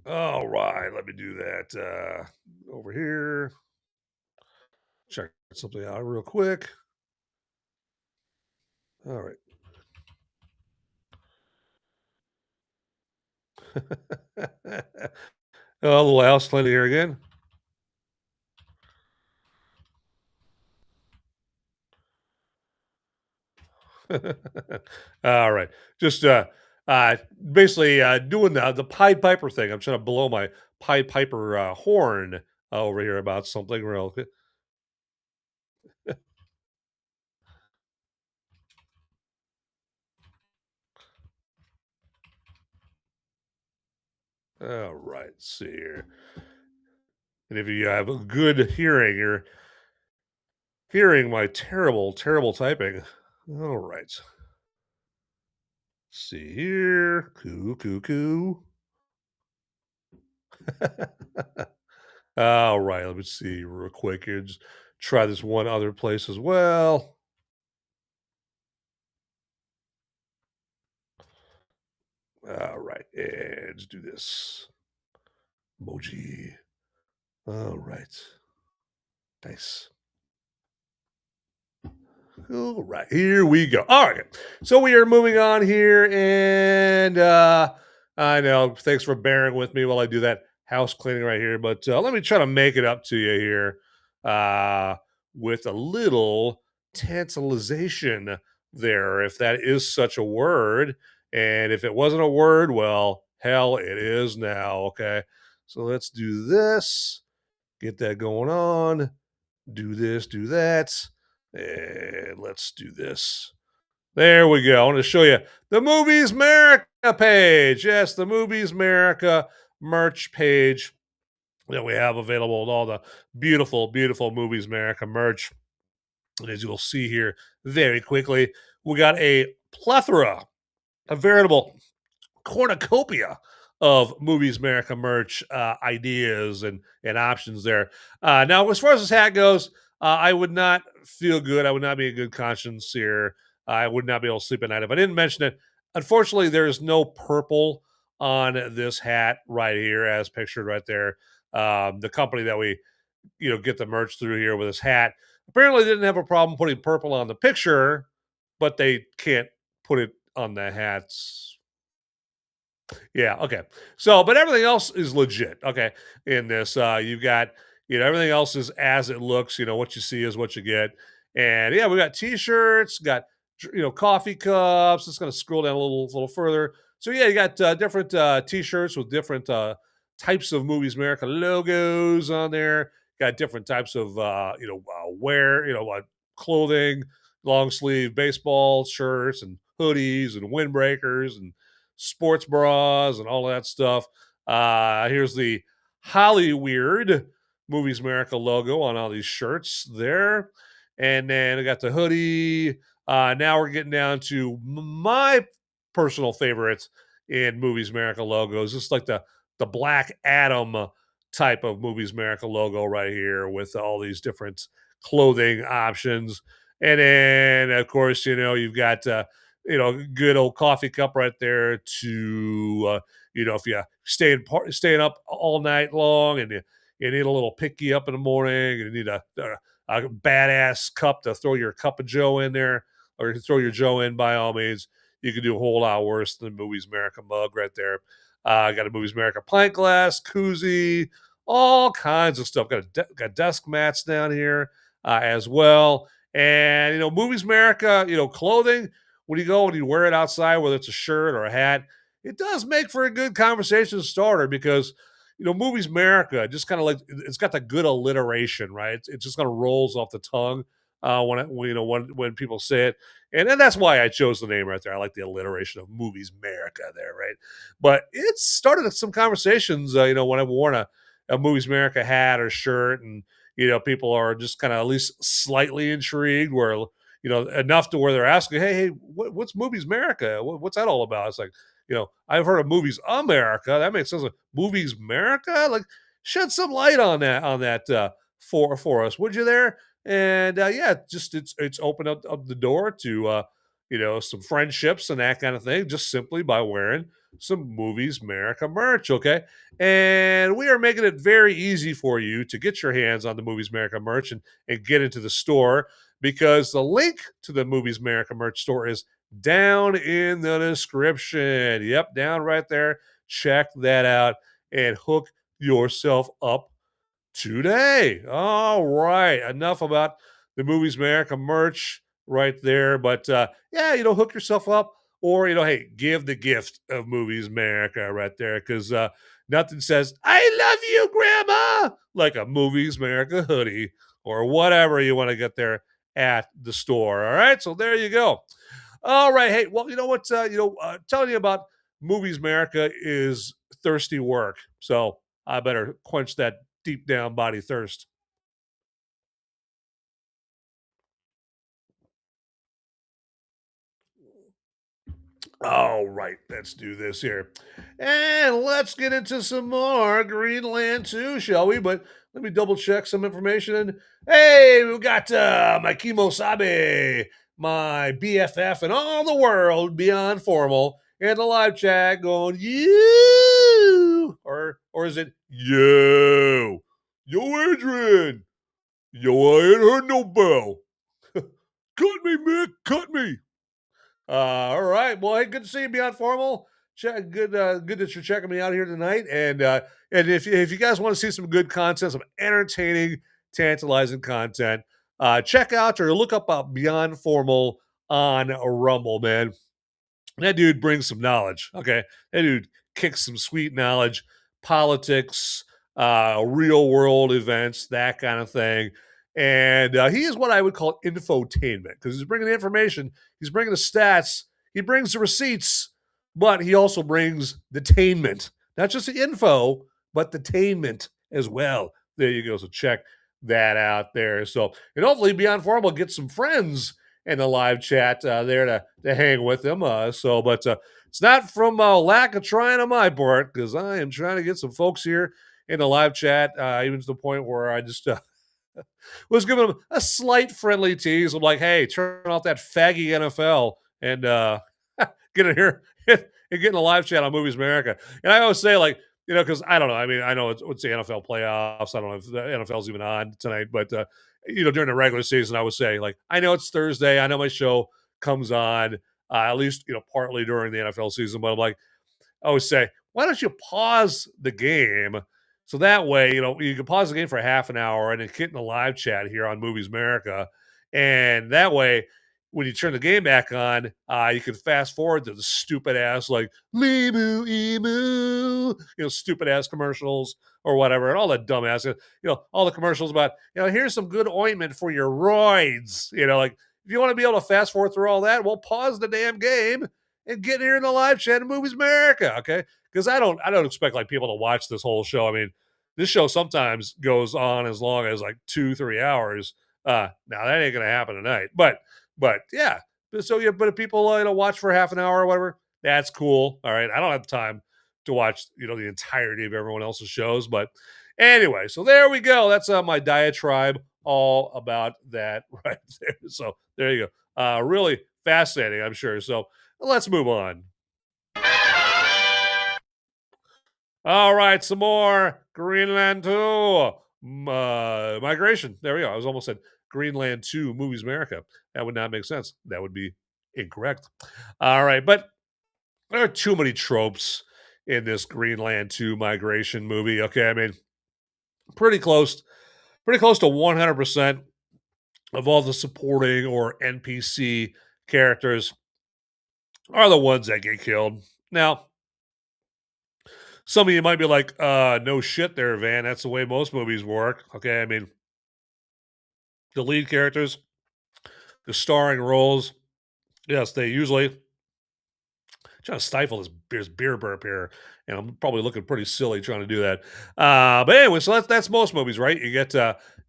All right, let me do that over here. Check something out real quick. All right. A little house cleaning here again. All right. Just uh basically doing the Pied Piper thing. I'm trying to blow my Pied Piper horn over here about something real quick. All right, let's see here. And if you have a good hearing, you're hearing my terrible, terrible typing. All right. Let's see here. Coo, coo, coo. All right. Let me see real quick here. Just try this one other place as well. All right. And let's do this. Emoji. All right. Nice. All right, here we go. All right, so we are moving on here, and I know. Thanks for bearing with me while I do that house cleaning right here. But let me try to make it up to you here with a little tantalization there, if that is such a word. And if it wasn't a word, well, hell, it is now. Okay, so let's do this. Get that going on. Do this. Do that. And let's do this. There we go. I want to show you the Movies Merica page. Yes, the Movies Merica merch page that we have available with all the beautiful, beautiful Movies Merica merch. And as you'll see here very quickly, we got a plethora, a veritable cornucopia of Movies Merica merch ideas and options there. Now, as far as this hat goes, I would not feel good. I would not be in good conscience here. I would not be able to sleep at night if I didn't mention it. Unfortunately, there is no purple on this hat right here, as pictured right there. The company that we get the merch through here with this hat apparently didn't have a problem putting purple on the picture, but they can't put it on the hats. Yeah, okay. So, but everything else is legit. Okay, in this, you've got everything else is as it looks. What you see is what you get. And yeah, we got T-shirts, got coffee cups. It's going to scroll down a little further. So yeah, you got different T-shirts with different types of Movies America logos on there. Got different types of wear, clothing, long sleeve baseball shirts and hoodies and windbreakers and sports bras and all that stuff. Here's the Hollyweird Movies America logo on all these shirts there. And then I got the hoodie. Now we're getting down to my personal favorites in Movies America logos. It's like the Black Adam type of Movies America logo right here with all these different clothing options. And then, of course, you've got good old coffee cup right there to if you staying up all night long and you need a little picky up in the morning and you need a badass cup to throw your cup of Joe in there, or you can throw your Joe in by all means. You can do a whole lot worse than Movies America mug right there. Got a Movies America pint glass, koozie, all kinds of stuff. Got desk mats down here as well. And Movies America, clothing, when you go and you wear it outside, whether it's a shirt or a hat, it does make for a good conversation starter because Movies America just kind of like it's got the good alliteration, right? It just kind of rolls off the tongue when people say it, and that's why I chose the name right there. I like the alliteration of Movies America there, right? But it started some conversations, when I've worn a Movies America hat or shirt, and people are just kind of at least slightly intrigued, where enough to where they're asking, hey, what's Movies America? What's that all about? It's like, I've heard of Movies America. That makes sense. Like, Movies America? Like, shed some light on that for us, would you there? And yeah, just it's opened up the door to some friendships and that kind of thing, just simply by wearing some Movies America merch. Okay. And we are making it very easy for you to get your hands on the Movies America merch and get into the store, because the link to the Movies America merch store is down in the description. Yep, down right there. check that out and hook yourself up today. All right. Enough about the Movies America merch right there. But yeah, hook yourself up or, hey, give the gift of Movies America right there because nothing says, I love you, Grandma, like a Movies America hoodie or whatever you want to get there at the store. All right. So there you go. All right. Hey, well, you know what? Telling you about Movies America is thirsty work. So I better quench that deep down body thirst. All right, let's do this here. And let's get into some more Greenland 2, shall we? But let me double check some information. Hey, we've got my Kimosabe, my BFF, and all the world beyond formal in the live chat going, you, or is it yo? Yo, Adrian. Yo, I ain't heard no bell. Cut me, Mick, cut me. All right. Well, hey, good to see you, Beyond Formal. Good that you're checking me out here tonight. And if you guys want to see some good content, some entertaining, tantalizing content, check out or look up Beyond Formal on Rumble, man. That dude brings some knowledge. Okay, that dude kicks some sweet knowledge, politics, real world events, that kind of thing. And he is what I would call infotainment because he's bringing the information, he's bringing the stats, he brings the receipts, but he also brings the tainment, not just the info, but the tainment as well. There you go. So check that out there. So, and hopefully Beyond Formal get some friends in the live chat there to hang with them. But it's not from lack of trying on my part because I am trying to get some folks here in the live chat, even to the point where I just was giving them a slight friendly tease. I'm like, hey, turn off that faggy NFL and get in here and get in the live chat on Movies America. And I always say, like, because I don't know. I mean, I know it's the NFL playoffs. I don't know if the NFL's even on tonight, but during the regular season, I would say, like, I know it's Thursday. I know my show comes on at least partly during the NFL season, but I'm like, I always say, why don't you pause the game so that way you can pause the game for half an hour and then get in the live chat here on Movies America, and that way when you turn the game back on, you can fast forward to the stupid ass like Limu Emu, stupid ass commercials or whatever, and all that dumbass, all the commercials about, here's some good ointment for your roids, like if you want to be able to fast forward through all that, well, pause the damn game and get here in the live chat of Movies America, okay? Because I don't expect like people to watch this whole show. I mean, this show sometimes goes on as long as like 2-3 hours. Now that ain't gonna happen tonight, but yeah. So yeah, but if people watch for half an hour or whatever, that's cool. All right, I don't have time to watch the entirety of everyone else's shows, but anyway, so there we go. That's my diatribe all about that right there. So there you go. Really fascinating, I'm sure. So let's move on. All right, some more Greenland 2 migration. There we go. I was almost said Greenland 2 Movies America. That would not make sense. That would be incorrect. All right, but there are too many tropes in this Greenland 2 migration movie. Okay, I mean, pretty close to 100% of all the supporting or NPC characters are the ones that get killed. Now, some of you might be like, no shit there, Van. That's the way most movies work. Okay, I mean, the lead characters, the starring roles, yes, they usually trying to stifle this beer burp here, and I'm probably looking pretty silly trying to do that. But anyway, so that's most movies, right? You get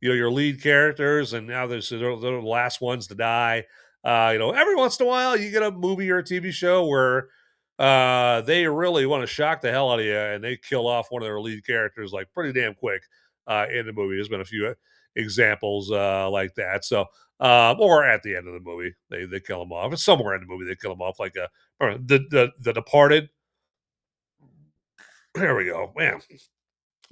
your lead characters, and now they're the last ones to die. Every once in a while, you get a movie or a TV show where they really want to shock the hell out of you, and they kill off one of their lead characters like pretty damn quick in the movie. There's been a few examples like that. So, or at the end of the movie, they kill them off. Somewhere in the movie, they kill them off, like the Departed. There we go, man.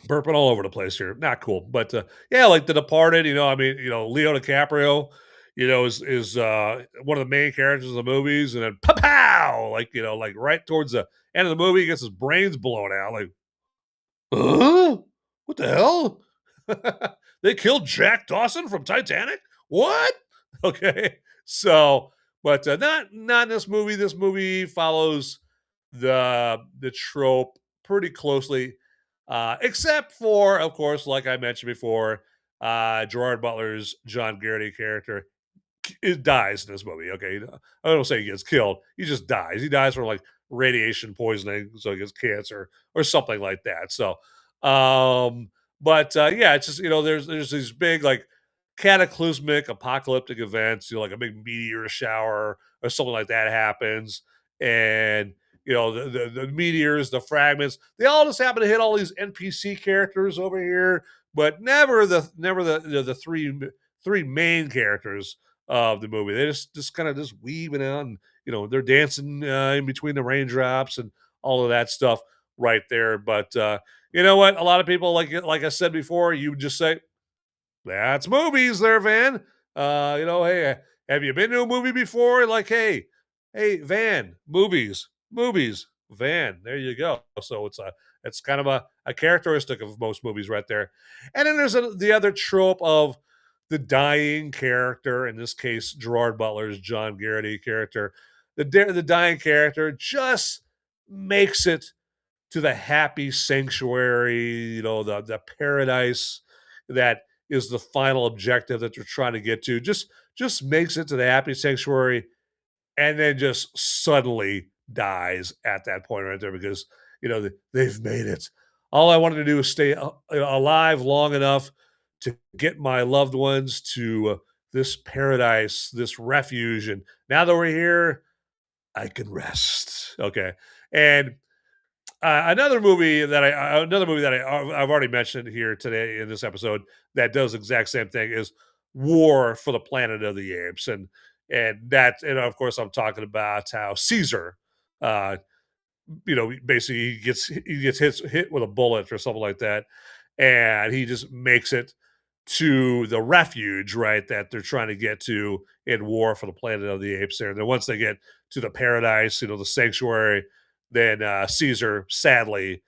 Burping all over the place here. Not cool, but yeah, like The Departed. I mean, Leo DiCaprio. is one of the main characters of the movies, and then pow pow, like like right towards the end of the movie, he gets his brains blown out. Like, huh? What the hell? They killed Jack Dawson from Titanic? What? Okay. So, but not in this movie. This movie follows the trope pretty closely, except for, of course, like I mentioned before, Gerard Butler's John Garrity character it dies in this movie. Okay, I don't say he gets killed. He just dies. He dies from like radiation poisoning, so he gets cancer or something like that. So, um, but yeah, it's just there's these big like cataclysmic apocalyptic events. Like a big meteor shower or something like that happens, and the meteors, the fragments, they all just happen to hit all these NPC characters over here, but never the three main characters of the movie. They just kind of just weaving out, and they're dancing in between the raindrops and all of that stuff right there. But you know what? A lot of people, like I said before, you would just say that's movies, there, Van. Hey, have you been to a movie before? Like, hey, Van, movies, Van. There you go. So it's kind of a characteristic of most movies right there. And then there's the other trope of the dying character. In this case, Gerard Butler's John Garrity character. The dying character just makes it to the happy sanctuary, the paradise that is the final objective that they're trying to get to. Just makes it to the happy sanctuary and then just suddenly dies at that point right there because they've made it. All I wanted to do is stay alive long enough to get my loved ones to this paradise, this refuge, and now that we're here, I can rest. Okay, and another movie that I've already mentioned here today in this episode that does the exact same thing is War for the Planet of the Apes, and of course I'm talking about how Caesar, uh, basically he gets hit with a bullet or something like that, and he just makes it to the refuge, right, that they're trying to get to in War for the Planet of the Apes there. And then once they get to the paradise, the sanctuary, then Caesar sadly,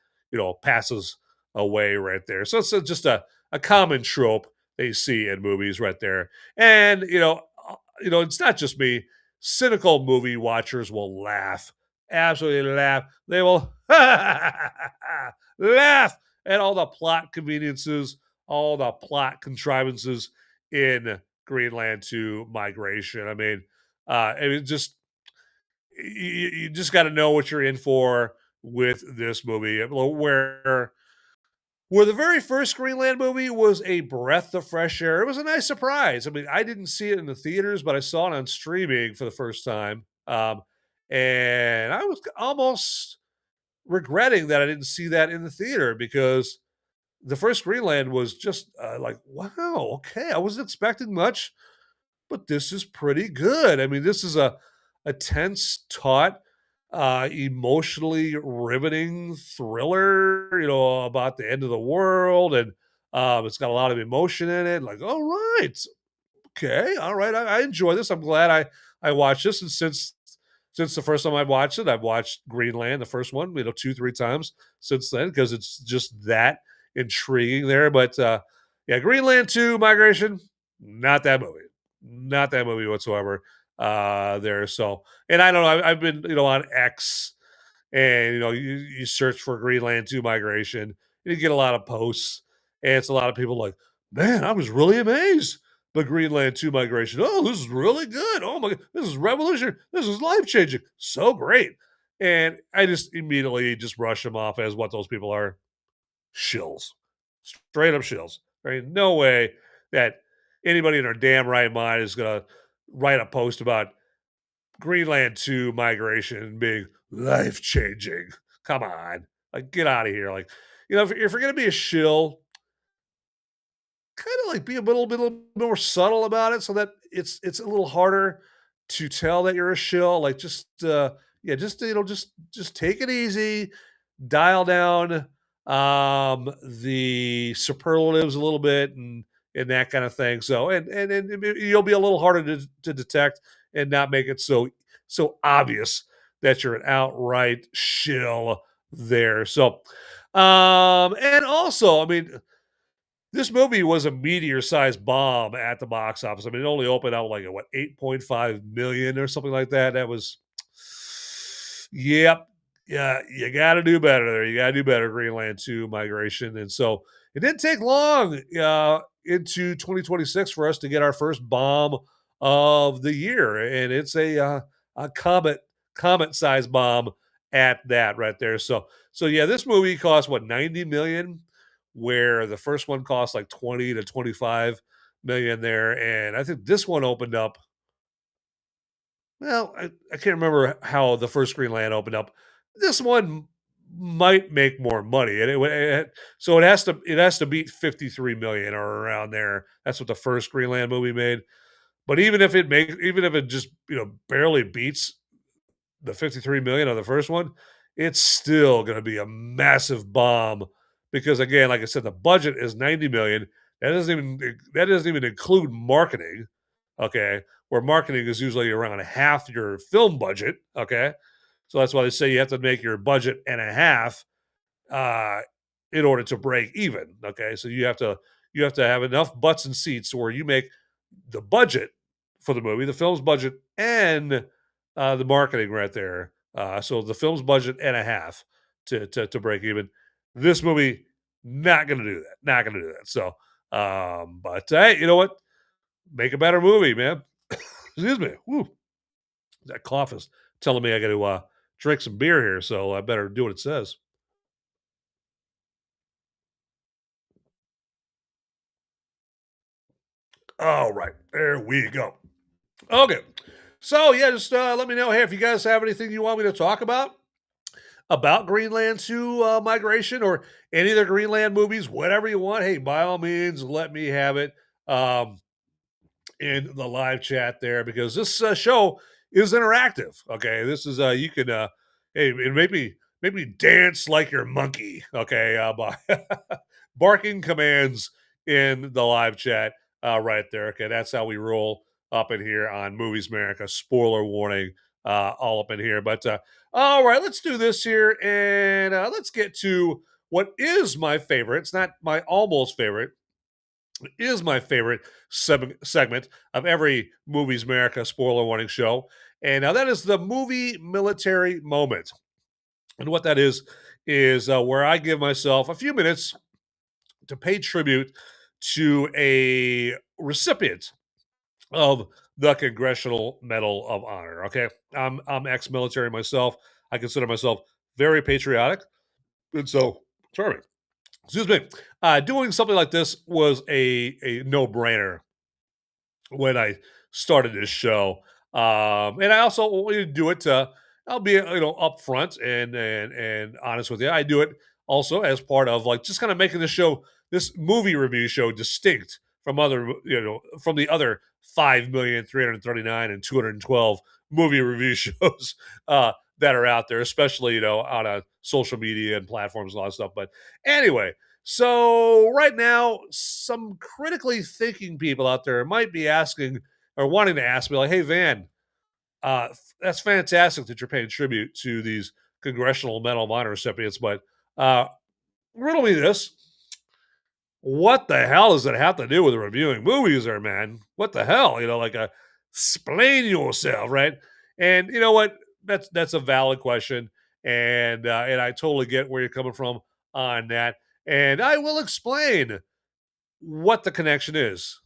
passes away right there. So it's just a common trope they see in movies right there. And it's not just me. Cynical movie watchers will laugh, absolutely laugh. They will laugh at all the plot conveniences, all the plot contrivances in Greenland to migration. Just you just got to know what you're in for with this movie. Where the very first Greenland movie was a breath of fresh air. It was a nice surprise. I mean, I didn't see it in the theaters, but I saw it on streaming for the first time, and I was almost regretting that I didn't see that in the theater because the first Greenland was just like, wow, okay, I wasn't expecting much, but this is pretty good. I mean, this is a tense, taut, emotionally riveting thriller, about the end of the world, and it's got a lot of emotion in it. Like, all right, okay, all right, I enjoy this. I'm glad I watched this, and since the first time I watched it, I've watched Greenland, the first one, 2-3 times since then because it's just that intriguing there. But yeah, Greenland 2 Migration, not that movie, not that movie whatsoever. There, so and I don't know. I've been on X, and you search for Greenland 2 Migration, and you get a lot of posts, and it's a lot of people like, man, I was really amazed. The Greenland 2 Migration. Oh, this is really good. Oh my god, this is revolutionary. This is life changing. So great. And I just immediately just brush them off as what those people are, shills, straight up shills. Right? No way that anybody in their damn right mind is gonna write a post about Greenland 2 Migration being life changing. Come on, like get out of here. Like, if you're gonna be a shill, kind of like be a little more subtle about it so that it's a little harder to tell that you're a shill. Like just yeah, just take it easy, dial down the superlatives a little bit, and and that kind of thing. So, and you'll be a little harder to detect and not make it so obvious that you're an outright shill there. So, and also, I mean, this movie was a meteor-sized bomb at the box office. I mean, it only opened out like what 8.5 million or something like that. That was, yep, yeah. You got to do better there. You got to do better, Greenland 2 migration. And so it didn't take long into 2026 for us to get our first bomb of the year, and it's a comet-sized bomb at that right there. So yeah, this movie cost what 90 million, where the first one cost like 20 to 25 million there. And I think this one opened up, well, I can't remember how the first Greenland opened up. This one might make more money. And so it has to beat 53 million or around there. That's what the first Greenland movie made. But even if it just, barely beats the 53 million on the first one, it's still going to be a massive bomb because again, like I said, the budget is 90 million. That doesn't even include marketing, okay? Where marketing is usually around half your film budget, okay? So that's why they say you have to make your budget and a half uh, in order to break even. Okay, so you have to have enough butts and seats where you make the budget for the movie, the film's budget, and the marketing right there. So the film's budget and a half to break even. This movie not going to do that. Not going to do that. So, but hey, you know what? Make a better movie, man. Excuse me. Woo. That cough is telling me I got to drink some beer here, so I better do what it says. All right, there we go. Okay, so yeah, just let me know. Hey, if you guys have anything you want me to talk about Greenland to migration or any of the Greenland movies, whatever you want. Hey, by all means, let me have it in the live chat there because this show is interactive. Okay, this is you can hey, and maybe dance like your monkey. Okay, by barking commands in the live chat right there. Okay, that's how we roll up in here on Movies Merica. Spoiler warning, all up in here. But all right, let's do this here and let's get to what is my favorite. It's not my almost favorite. It is my favorite segment of every Movies Merica spoiler warning show. And now that is the movie military moment. And what that is where I give myself a few minutes to pay tribute to a recipient of the Congressional Medal of Honor. Okay, I'm ex-military myself. I consider myself very patriotic, and so charming. Excuse me. Doing something like this was a no brainer when I started this show, and I also want to do it. I'll be upfront and honest with you. I do it also as part of like just kind of making this movie review show, distinct from from the other 5,339,212 and 212 movie review shows that are out there, especially on social media and platforms and all that stuff. But anyway, so right now, some critically thinking people out there might be asking or wanting to ask me, like, "Hey, Van, that's fantastic that you're paying tribute to these Congressional Medal of Honor recipients, but uh, riddle me this: what the hell does it have to do with reviewing movies, there, man? What the hell? Explain yourself, right?" And you know what? That's a valid question, and I totally get where you're coming from on that. And I will explain what the connection is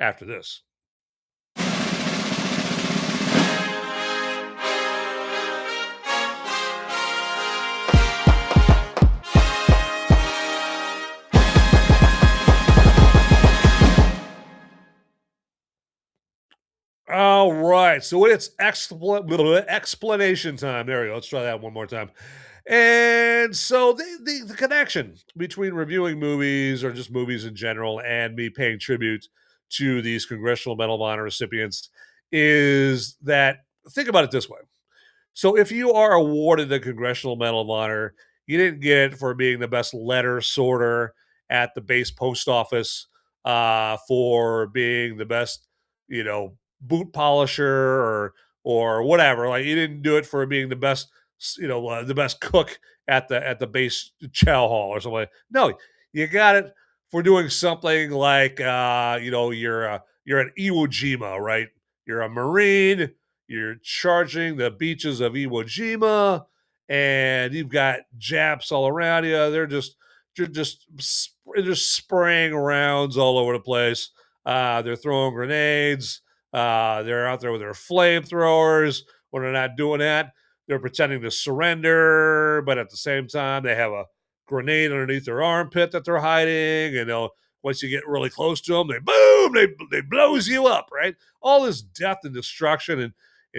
after this. All right, so it's explanation time. There we go. Let's try that one more time. And so the connection between reviewing movies or just movies in general and me paying tribute to these Congressional Medal of Honor recipients is that, think about it this way. So if you are awarded the Congressional Medal of Honor, you didn't get it for being the best letter sorter at the base post office. for being the best, boot polisher or whatever. Like, he didn't do it for being the best, the best cook at the base chow hall or something. No, you got it for doing something like, you're at Iwo Jima, right? You're a Marine. You're charging the beaches of Iwo Jima, and you've got Japs all around you. They're just spraying rounds all over the place. They're throwing grenades. They're out there with their flamethrowers. When they're not doing that, they're pretending to surrender, but at the same time, they have a grenade underneath their armpit that they're hiding. And once you get really close to them, they boom, they blows you up, right? All this death and destruction and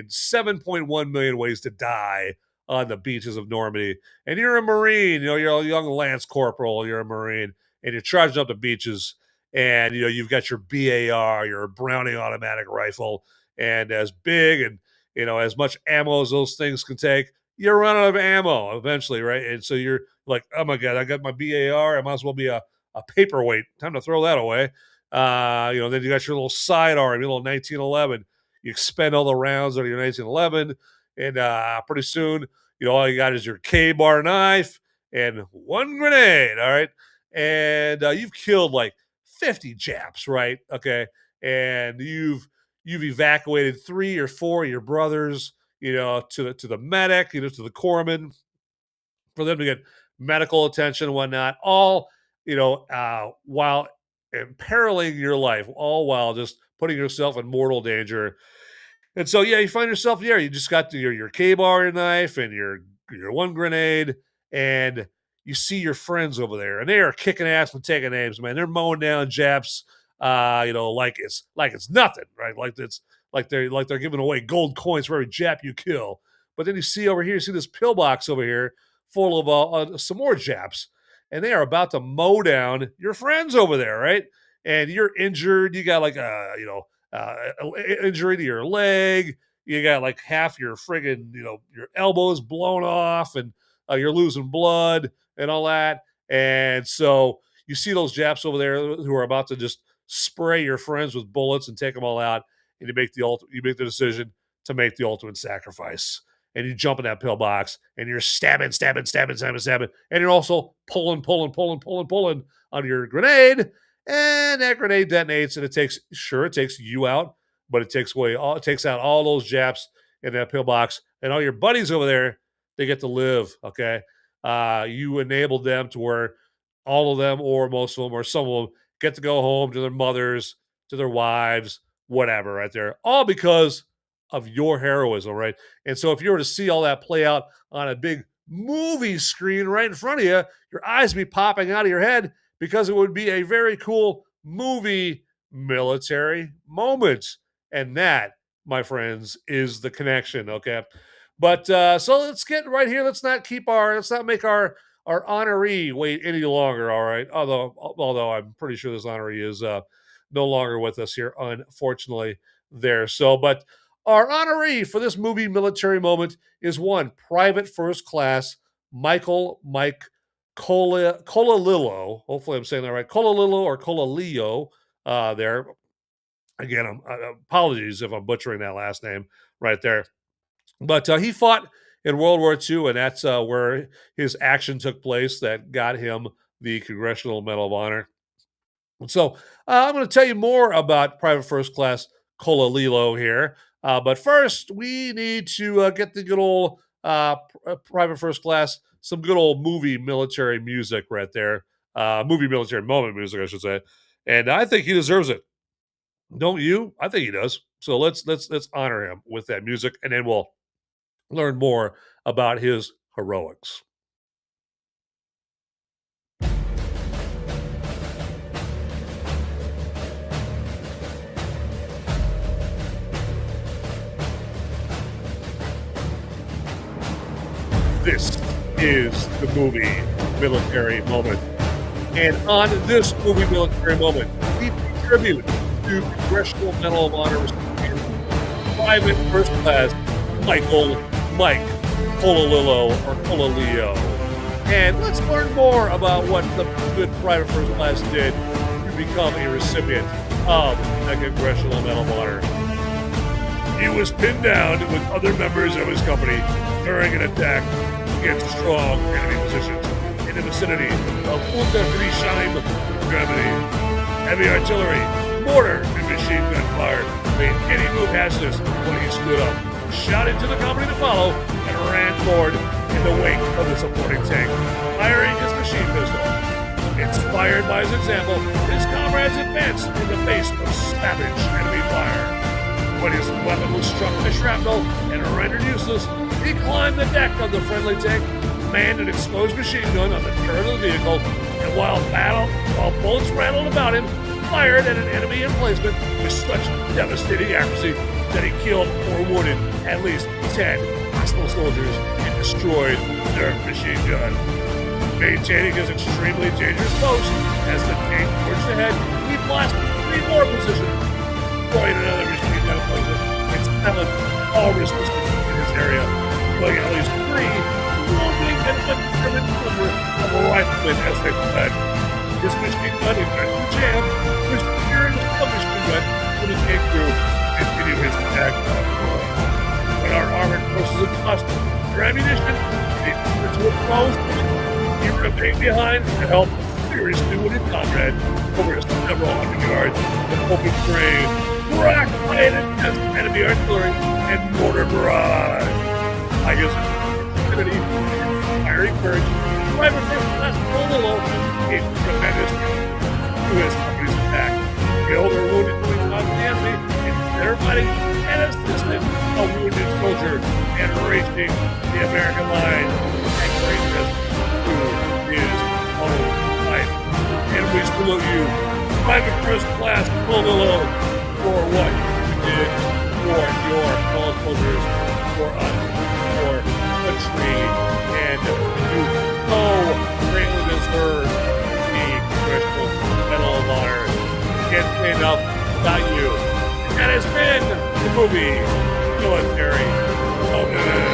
7.1 million ways to die on the beaches of Normandy. And you're a Marine, you're a young Lance Corporal, you're a Marine, and you're charging up the beaches, and you've got your BAR, your Browning automatic rifle, and as big and as much ammo as those things can take, you run out of ammo eventually, right? And so you're like, oh my god, I got my BAR, I might as well be a paperweight. Time to throw that away. Then you got your little sidearm, your little 1911. You expend all the rounds out of your 1911, and pretty soon, all you got is your K-bar knife and one grenade, all right? And you've killed like 50 Japs, right? Okay, and you've evacuated 3 or 4 of your brothers, to the medic, to the corpsman, for them to get medical attention and whatnot, all, while imperiling your life, all while just putting yourself in mortal danger. And so, yeah, you find yourself there. You just got your K-bar knife and your one grenade, and you see your friends over there, and they are kicking ass and taking names, man. They're mowing down Japs, like it's nothing, right? Like they're giving away gold coins for every Jap you kill. But then you see over here, you see this pillbox over here full of some more Japs, and they are about to mow down your friends over there, right? And you're injured. You got like injury to your leg. You got like half your friggin', your elbows blown off, and you're losing blood and all that. And so you see those Japs over there who are about to just spray your friends with bullets and take them all out, and you make the decision to make the ultimate sacrifice. And you jump in that pillbox, and you're stabbing, and you're also pulling on your grenade, and that grenade detonates, and it takes you out, but it takes out all those Japs in that pillbox, and all your buddies over there, they get to live. Okay, you enabled them to where all of them, or most of them, or some of them, get to go home to their mothers, to their wives, whatever, right there, all because of your heroism, right? And so if you were to see all that play out on a big movie screen right in front of you, your eyes would be popping out of your head, because it would be a very cool movie military moment. And that, my friends, is the connection, okay? But so let's get right here. Let's not make our honoree wait any longer, all right? Although I'm pretty sure this honoree is no longer with us here, unfortunately, there. So, but our honoree for this movie military moment is one Private First Class Mike Colalillo. Hopefully I'm saying that right. Colalillo or Colalillo there. Again, apologies if I'm butchering that last name right there. But he fought in World War II, and that's where his action took place that got him the Congressional Medal of Honor. And so I'm going to tell you more about Private First Class Colalillo here. But first, we need to get the good old Private First Class, some good old movie military music right there. Movie military moment music, I should say. And I think he deserves it. Don't you? I think he does. So let's honor him with that music, and then we'll learn more about his heroics. This is the movie military moment. And on this movie military moment, we pay tribute to Congressional Medal of Honor recipient, Private First Class Mike Colalillo or Colalillo. And let's learn more about what the good Private First Class did to become a recipient of the Congressional Medal of Honor. He was pinned down with other members of his company during an attack against strong enemy positions in the vicinity of Unterfriesheim, Germany. Heavy artillery, mortar, and machine gun fire made any move hazardous when he stood up, shouted to the company to follow, and ran forward in the wake of the supporting tank, firing his machine pistol. Inspired by his example, his comrades advanced in the face of savage enemy fire. When his weapon was struck by shrapnel and rendered useless, he climbed the deck of the friendly tank, manned an exposed machine gun on the turret of the vehicle, and while bullets rattled about him, fired at an enemy emplacement with such devastating accuracy that he killed or wounded at least 10 hostile soldiers and destroyed their machine gun. Maintaining his extremely dangerous post as the tank forged ahead, he blasted 3 more positions, destroying another machine gun emplacement, and 7 all resistance in his area, killing at least 3, wounding and undetermined number of riflemen as they fled. His machine gun eventually jammed, which secured his machine gun when he came through to continue his attack on the road. When our armored forces exhausted their ammunition, they turned to oppose him. He remained behind to help seriously wounded comrade over several hundred yards of open terrain, cracked by an intense enemy artillery and mortar barrage. I guess proximity and fiery courage, Private First Class Colillo gave tremendous to his company's attack. Killed or wounded moving on the enemy in their fighting and assisted a wounded soldier and reaching the American line and greatness to his own life. And we salute you, Private First Class Colillo, for what you did for your fellow soldiers, for us, for country, and you so greatly deserve the Congressional Medal of Honor. Can't say enough about you. And that has been the movie Military Moment.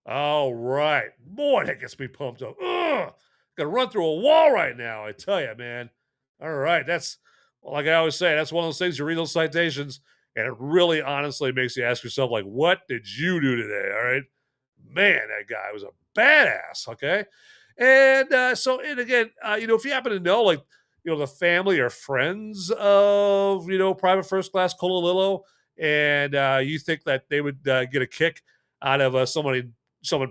All right. Boy, that gets me pumped up. Ugh! Gotta run through a wall right now, I tell you, man. All right. That's, like I always say, that's one of those things you read those citations, and it really honestly makes you ask yourself, like, what did you do today? All right. Man, that guy was a badass. Okay. And and again, if you happen to know, like, the family or friends of, Private First Class Colillo, and you think that they would get a kick out of someone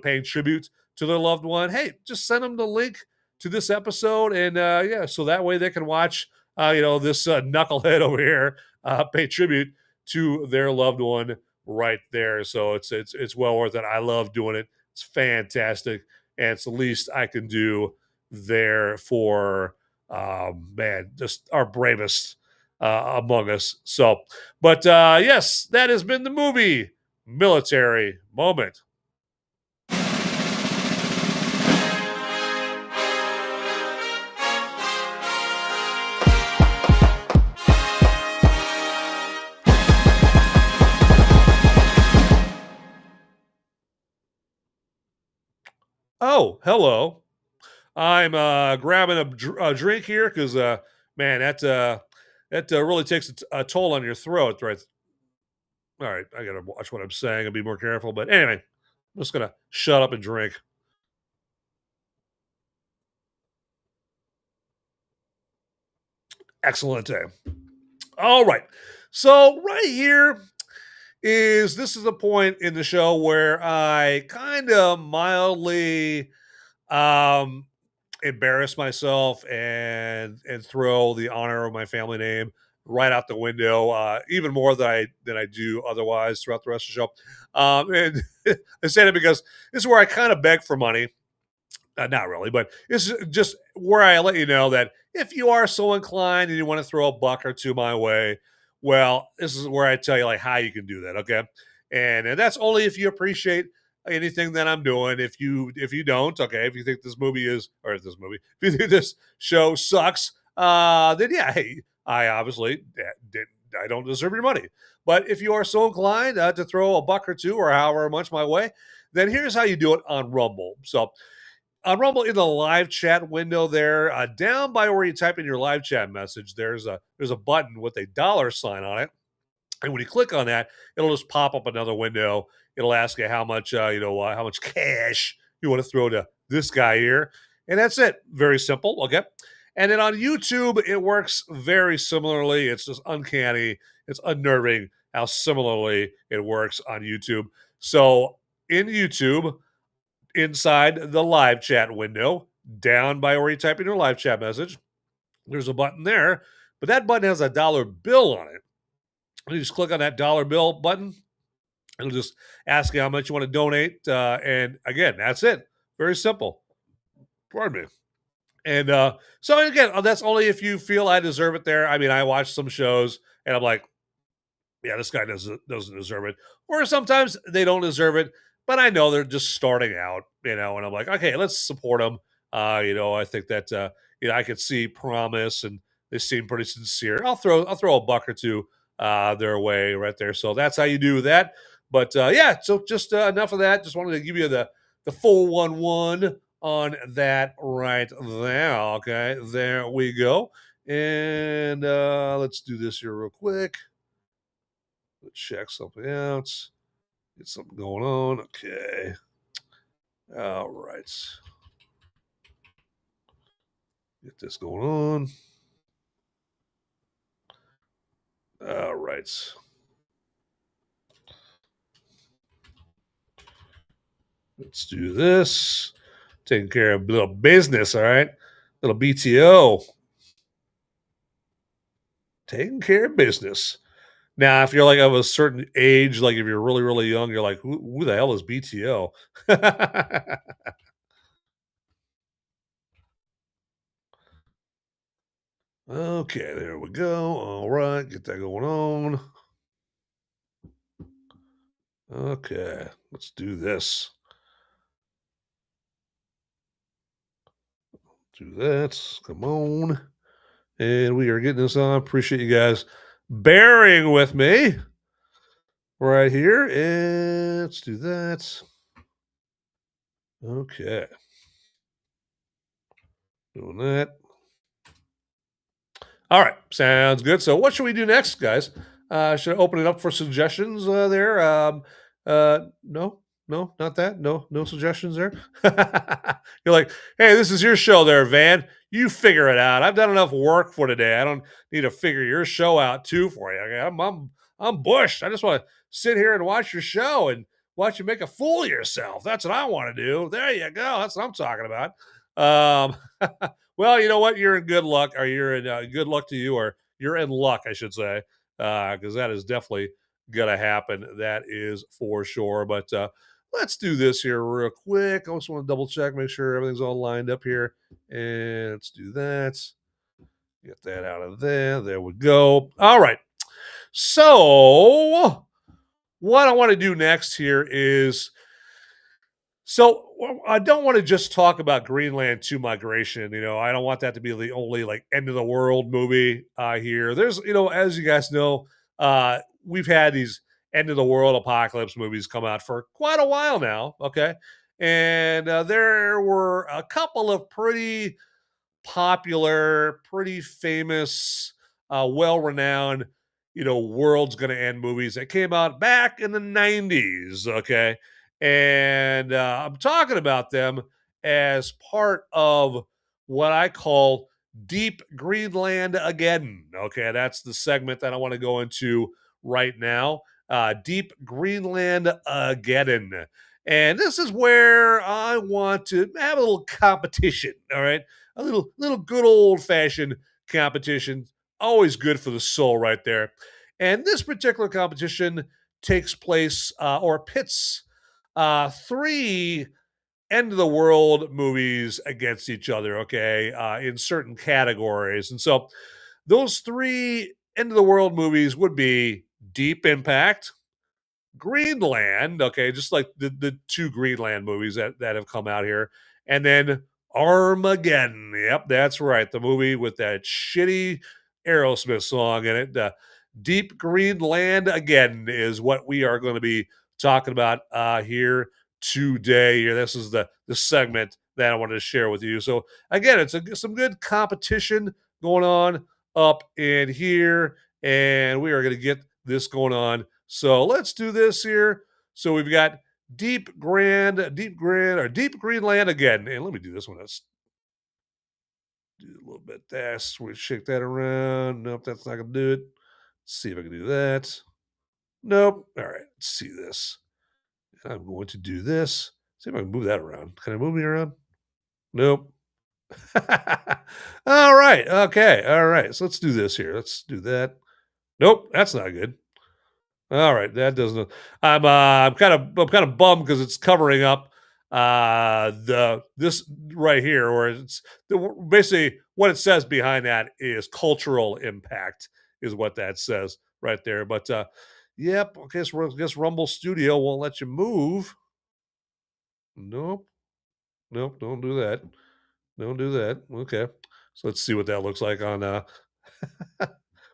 paying tribute to their loved one, hey, just send them the link to this episode, and so that way they can watch, this knucklehead over here pay tribute to their loved one right there. So it's well worth it. I love doing it. It's fantastic, and it's the least I can do there for just our bravest among us. So, but yes, that has been the movie Military Moment. Oh, hello. I'm grabbing a drink here because, man, that really takes a toll on your throat, right? All right, I gotta watch what I'm saying and be more careful. But anyway, I'm just gonna shut up and drink. Excellent day. All right, so right here this is the point in the show where I kind of mildly embarrass myself and throw the honor of my family name right out the window, even more than I do otherwise throughout the rest of the show. And I say that because this is where I kind of beg for money. Not really, but this is just where I let you know that if you are so inclined and you want to throw a buck or two my way, well, this is where I tell you like how you can do that, okay? And that's only if you appreciate anything that I'm doing. If you don't, okay, if you think this movie is, or this movie, if you think this show sucks, then yeah, hey, I obviously I don't deserve your money. But if you are so inclined to throw a buck or two or however much my way, then here's how you do it on Rumble. So on Rumble in the live chat window there, down by where you type in your live chat message, there's a button with a dollar sign on it. And when you click on that, it'll just pop up another window. It'll ask you how much, how much cash you want to throw to this guy here, and that's it. Very simple. Okay. And then on YouTube, it works very similarly. It's just uncanny. It's unnerving how similarly it works on YouTube. So in YouTube, inside the live chat window, down by where you type in your live chat message, there's a button there, but that button has a dollar bill on it. You just click on that dollar bill button. It'll just ask you how much you want to donate. And again, that's it. Very simple. Pardon me. And so again, that's only if you feel I deserve it there. I mean, I watch some shows and I'm like, yeah, this guy doesn't deserve it. Or sometimes they don't deserve it, but I know they're just starting out, and I'm like, okay, let's support them. I think that I could see promise, and they seem pretty sincere. I'll throw a buck or two their way right there. So that's how you do that. But yeah, so just enough of that. Just wanted to give you the full 1-1 on that right there. Okay, there we go. And let's do this here real quick. Let's check something out. Get something going on. Okay. All right. Get this going on. All right. Let's do this. Taking care of a little business, all right? Little BTO. Taking care of business. Now, if you're like of a certain age, like if you're really, really young, you're like, who the hell is BTO? Okay, there we go. All right, get that going on. Okay, let's do this. Do that. Come on. And we are getting this on. Appreciate you guys bearing with me right here. And let's do that. Okay. Doing that. All right. Sounds good. So what should we do next, guys? Should I open it up for suggestions there? No, not that. No suggestions there. You're like, hey, this is your show there, Van. You figure it out. I've done enough work for today. I don't need to figure your show out too for you. Okay? I'm bushed. I just want to sit here and watch your show and watch you make a fool of yourself. That's what I want to do. There you go. That's what I'm talking about. Well, you know what? You're in good luck, or you're in good luck to you, or you're in luck, I should say, because that is definitely going to happen. That is for sure. But let's do this here real quick. I just want to double check, make sure everything's all lined up here. And let's do that. Get that out of there. There we go. All right. So, what I want to do next here is I don't want to just talk about Greenland 2 migration. I don't want that to be the only like end of the world movie here. There's, as you guys know, we've had these end of the world apocalypse movies come out for quite a while now. Okay. And there were a couple of pretty popular, pretty famous, well-renowned, world's gonna end movies that came out back in the 90s. Okay. And I'm talking about them as part of what I call Deep Greenland Again. Okay, that's the segment that I want to go into right now. Deep Greenland Again. And this is where I want to have a little competition. All right, a little good old fashioned competition. Always good for the soul, right there. And this particular competition takes place or pits three end of the world movies against each other, okay, in certain categories. And so those three end of the world movies would be Deep Impact, Greenland, okay, just like the two Greenland movies that have come out here, and then Armageddon. Yep, that's right. The movie with that shitty Aerosmith song in it. Deep Greenland Again is what we are going to be talking about here today. Here, this is the segment that I wanted to share with you. So again, it's some good competition going on up in here, and we are going to get this going on. So let's do this here. So we've got Deep Greenland again. And let me do this one. Let's do a little bit there. Shake that around. Nope, that's not gonna do it. Let's see if I can do that. Nope. All right, let's see this. I'm going to do this. See if I can move that around. Can I move me around? Nope. All right. Okay. All right. So let's do this here. Let's do that. Nope, that's not good. All right, that doesn't. I'm kind of bummed because it's covering up the this right here, or basically what it says behind that is cultural impact is what that says right there. But yep, I guess Rumble Studio won't let you move. Nope, nope, don't do that. Don't do that. Okay, so let's see what that looks like on. What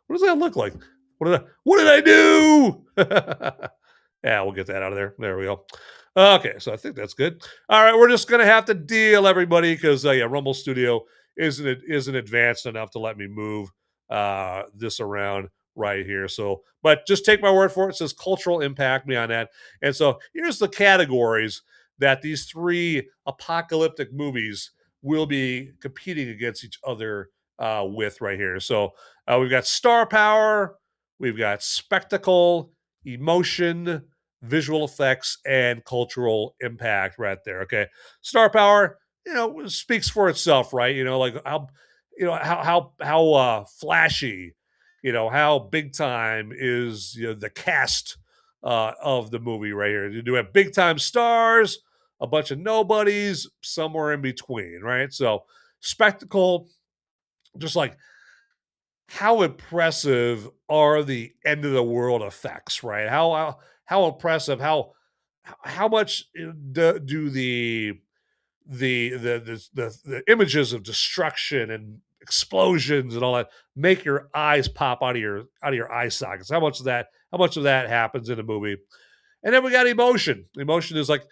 does that look like? What did I do? Yeah, we'll get that out of there. There we go. Okay, so I think that's good. All right, we're just gonna have to deal, everybody, because yeah, Rumble Studio isn't advanced enough to let me move this around right here. So, but just take my word for it. It says cultural impact me on that. And so here's the categories that these three apocalyptic movies will be competing against each other with right here. So we've got star power, we've got spectacle, emotion, visual effects, and cultural impact right there. Okay. Star power, speaks for itself, right? Like how flashy, how big time is the cast of the movie right here. You do have big time stars, a bunch of nobodies, somewhere in between, right? So spectacle, just like how impressive are the end of the world effects, right? How impressive, how much do the images of destruction and explosions and all that make your eyes pop out of your eye sockets? How much of that happens in a movie? And then we got emotion. Emotion is like,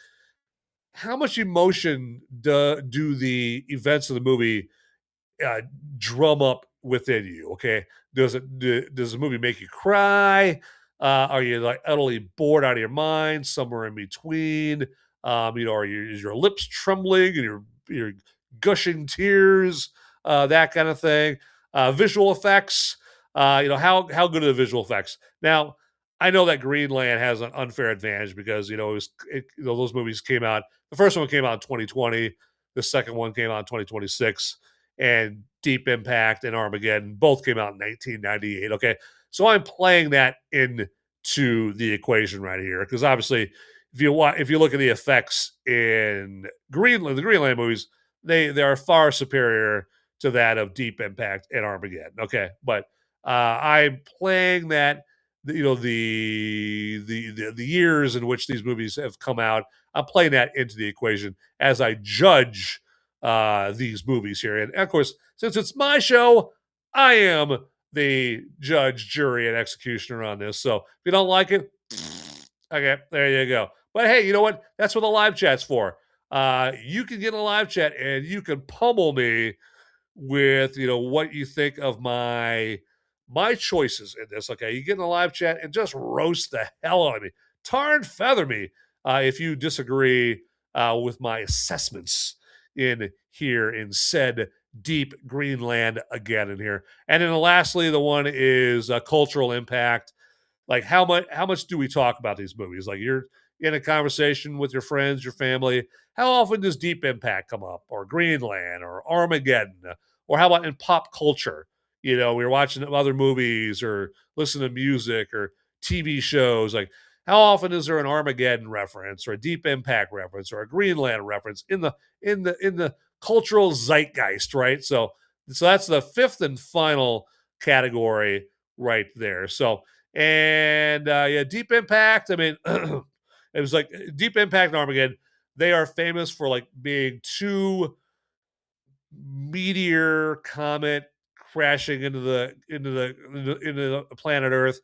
how much emotion do the events of the movie uh, drum up within you? Okay, does the movie make you cry? Are you like utterly bored out of your mind? Somewhere in between. Is your lips trembling and you're gushing tears? That kind of thing. Visual effects. How good are the visual effects? Now, I know that Greenland has an unfair advantage because those movies came out. The first one came out in 2020. The second one came out in 2026, and Deep Impact and Armageddon both came out in 1998. Okay, so I'm playing that into the equation right here because obviously, if you look at the effects in Greenland, the Greenland movies, they are far superior to that of Deep Impact and Armageddon. Okay, but I'm playing that the years in which these movies have come out. I'm playing that into the equation as I judge these movies here. And of course, since it's my show, I am the judge, jury, and executioner on this. So if you don't like it, okay, there you go. But hey, you know what? That's what the live chat's for. You can get in a live chat and you can pummel me with what you think of my choices in this. Okay, you get in the live chat and just roast the hell out of me, tar and feather me if you disagree with my assessments in here in said Deep Greenland again in here. And then lastly, the one is cultural impact. Like how much do we talk about these movies? Like you're in a conversation with your friends, your family. How often does Deep Impact come up, or Greenland, or Armageddon, or how about in pop culture? We're watching other movies or listen to music or TV shows. Like how often is there an Armageddon reference or a Deep Impact reference or a Greenland reference in the cultural zeitgeist, right? So that's the fifth and final category right there. So and yeah, Deep Impact. I mean, it was like Deep Impact and Armageddon. They are famous for like being two meteor comet crashing into the planet Earth.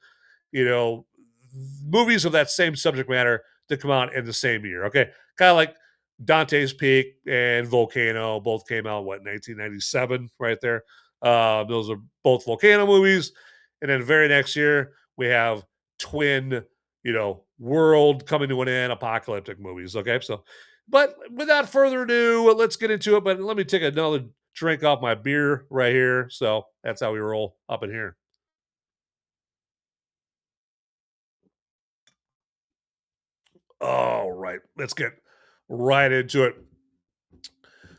You know, movies of that same subject matter to come out in the same year. Okay, kind of like Dante's Peak and Volcano both came out, 1997, right there. Those are both Volcano movies. And then the very next year, we have twin, world coming to an end, apocalyptic movies. Okay. So, but without further ado, let's get into it. But let me take another drink off my beer right here. So that's how we roll up in here. All right. Let's get right into it.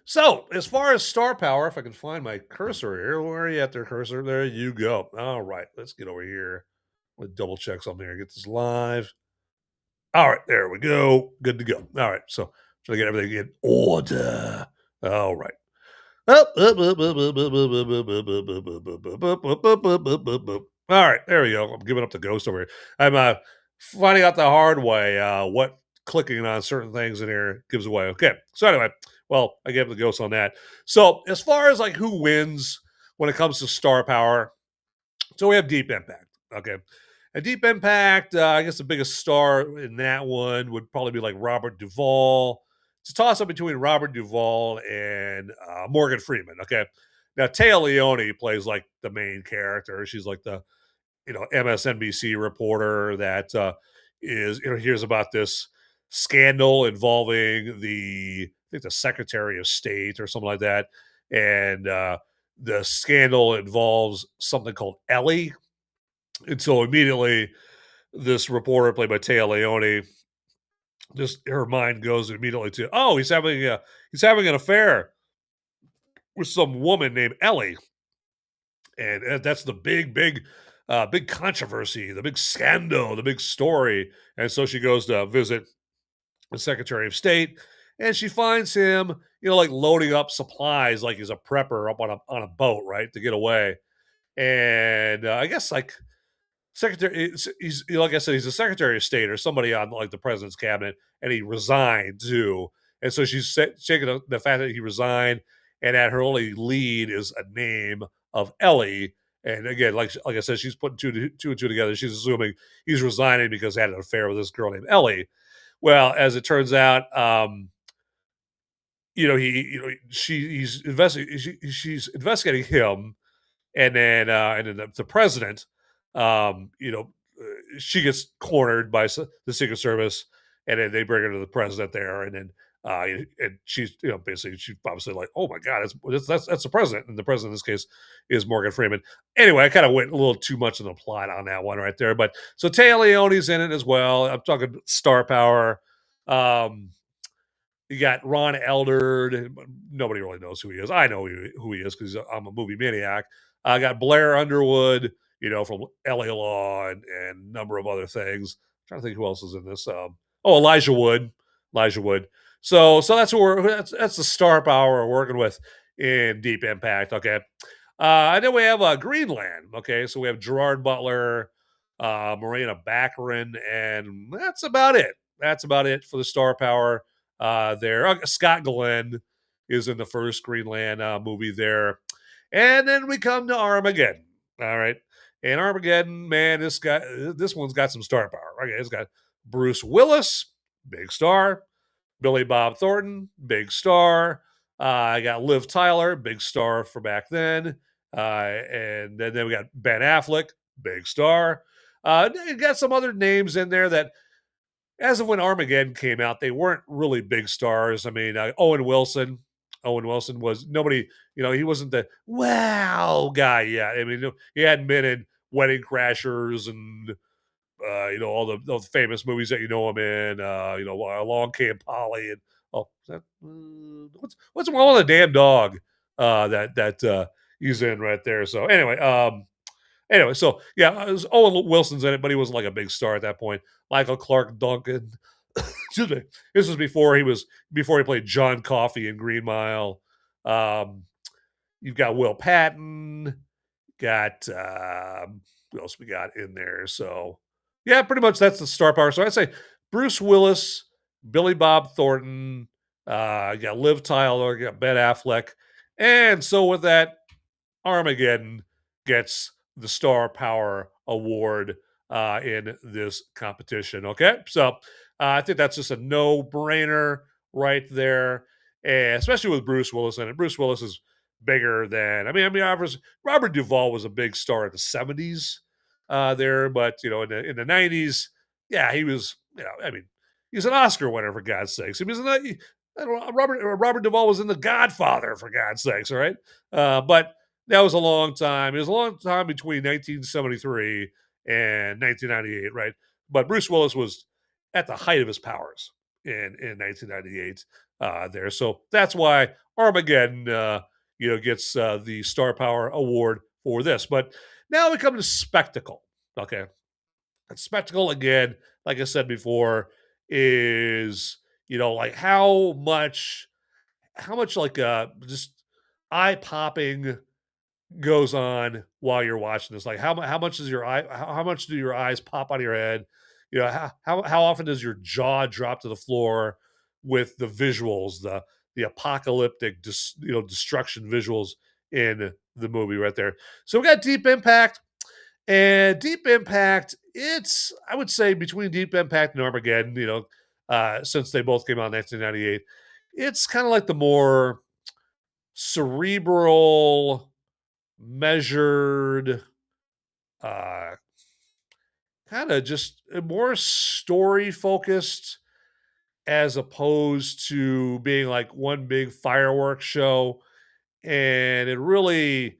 So, as far as star power, if I can find my cursor here, where are you at there, cursor? There you go. All right, let's get over here. Let's double check something here. Get this live. All right, there we go. Good to go. All right, so try to get everything in order. All right. All right, there we go. I'm giving up the ghost over here. I'm finding out the hard way what clicking on certain things in here gives away. Okay, so anyway, well, I gave the ghost on that. So as far as like who wins when it comes to star power, so we have Deep Impact. Okay, a Deep Impact. I guess the biggest star in that one would probably be like Robert Duvall. It's a toss up between Robert Duvall and Morgan Freeman. Okay, now Taya Leone plays like the main character. She's like the MSNBC reporter that is hears about this scandal involving I think the Secretary of State or something like that, and the scandal involves something called Ellie, and so immediately this reporter played by Taya Leone, just her mind goes immediately to, oh, he's having an affair with some woman named Ellie, and that's the big controversy, the big scandal, the big story. And so she goes to visit the Secretary of State, and she finds him, like loading up supplies, like he's a prepper up on a boat, right, to get away. And I guess like Secretary, he's like I said, he's a Secretary of State or somebody on like the president's cabinet, and he resigned too. And so she's taking the fact that he resigned, and that her only lead is a name of Ellie. And again, like I said, she's putting two and two together. She's assuming he's resigning because he had an affair with this girl named Ellie. Well, as it turns out, she's investigating him, and then the president, she gets cornered by the Secret Service, and then they bring her to the president there, and then and she's basically she's obviously like, oh my god, that's the president, and the president in this case is Morgan Freeman. Anyway, I kind of went a little too much in the plot on that one right there, but so Taya Leone's in it as well. I'm talking star power. Um, you got Ron Eldard. Nobody really knows who he is. I know who he is because I'm a movie maniac. I got Blair Underwood, from LA Law and a number of other things. I'm trying to think who else is in this. Elijah Wood. Elijah Wood. So that's that's the star power we're working with in Deep Impact. Okay. And then we have Greenland. Okay. So we have Gerard Butler, Morena Baccarin, and that's about it. That's about it for the star power there. Scott Glenn is in the first Greenland movie there. And then we come to Armageddon. All right. And Armageddon, man, this one's got some star power. Okay, it's got Bruce Willis, big star. Billy Bob Thornton, big star. I got Liv Tyler, big star for back then. And then we got Ben Affleck, big star. You got some other names in there that, as of when Armageddon came out, they weren't really big stars. I mean, Owen Wilson. Owen Wilson was nobody, he wasn't the wow guy yet. I mean, he hadn't been in Wedding Crashers and all the famous movies that you know him in. Along Came Polly and what's wrong with the damn dog that he's in right there. So anyway, so yeah, Owen Wilson's in it, but he wasn't like a big star at that point. Michael Clarke Duncan. Excuse me. This was before he played John Coffey in Green Mile. You've got Will Patton. Got who else we got in there? So yeah, pretty much that's the star power. So I'd say Bruce Willis, Billy Bob Thornton. You got Liv Tyler. You got Ben Affleck. And so with that, Armageddon gets the Star Power Award in this competition. Okay, so I think that's just a no-brainer. right there, and especially with Bruce Willis in it. Bruce Willis is bigger than Robert Duvall was a big star in the '70s there, but in the '90s, yeah, he was. He's an Oscar winner for God's sakes. He was in I don't know, Robert Duvall was in The Godfather for God's sakes, all right. But that was a long time. It was a long time between 1973 and 1998, right? But Bruce Willis was at the height of his powers in 1998 there. So that's why Armageddon, gets the Star Power Award for this. But now we come to spectacle. Okay, and spectacle again, like I said before, is like how much like just eye popping goes on while you're watching this? Like how much does your eye how much do your eyes pop out of your head? How often does your jaw drop to the floor with the visuals, the apocalyptic destruction visuals in the movie right there. So we got Deep Impact, and Deep Impact, it's I would say between Deep Impact and Armageddon, since they both came out in 1998, it's kind of like the more cerebral, measured, uh, kind of just more story focused as opposed to being like one big fireworks show. And it really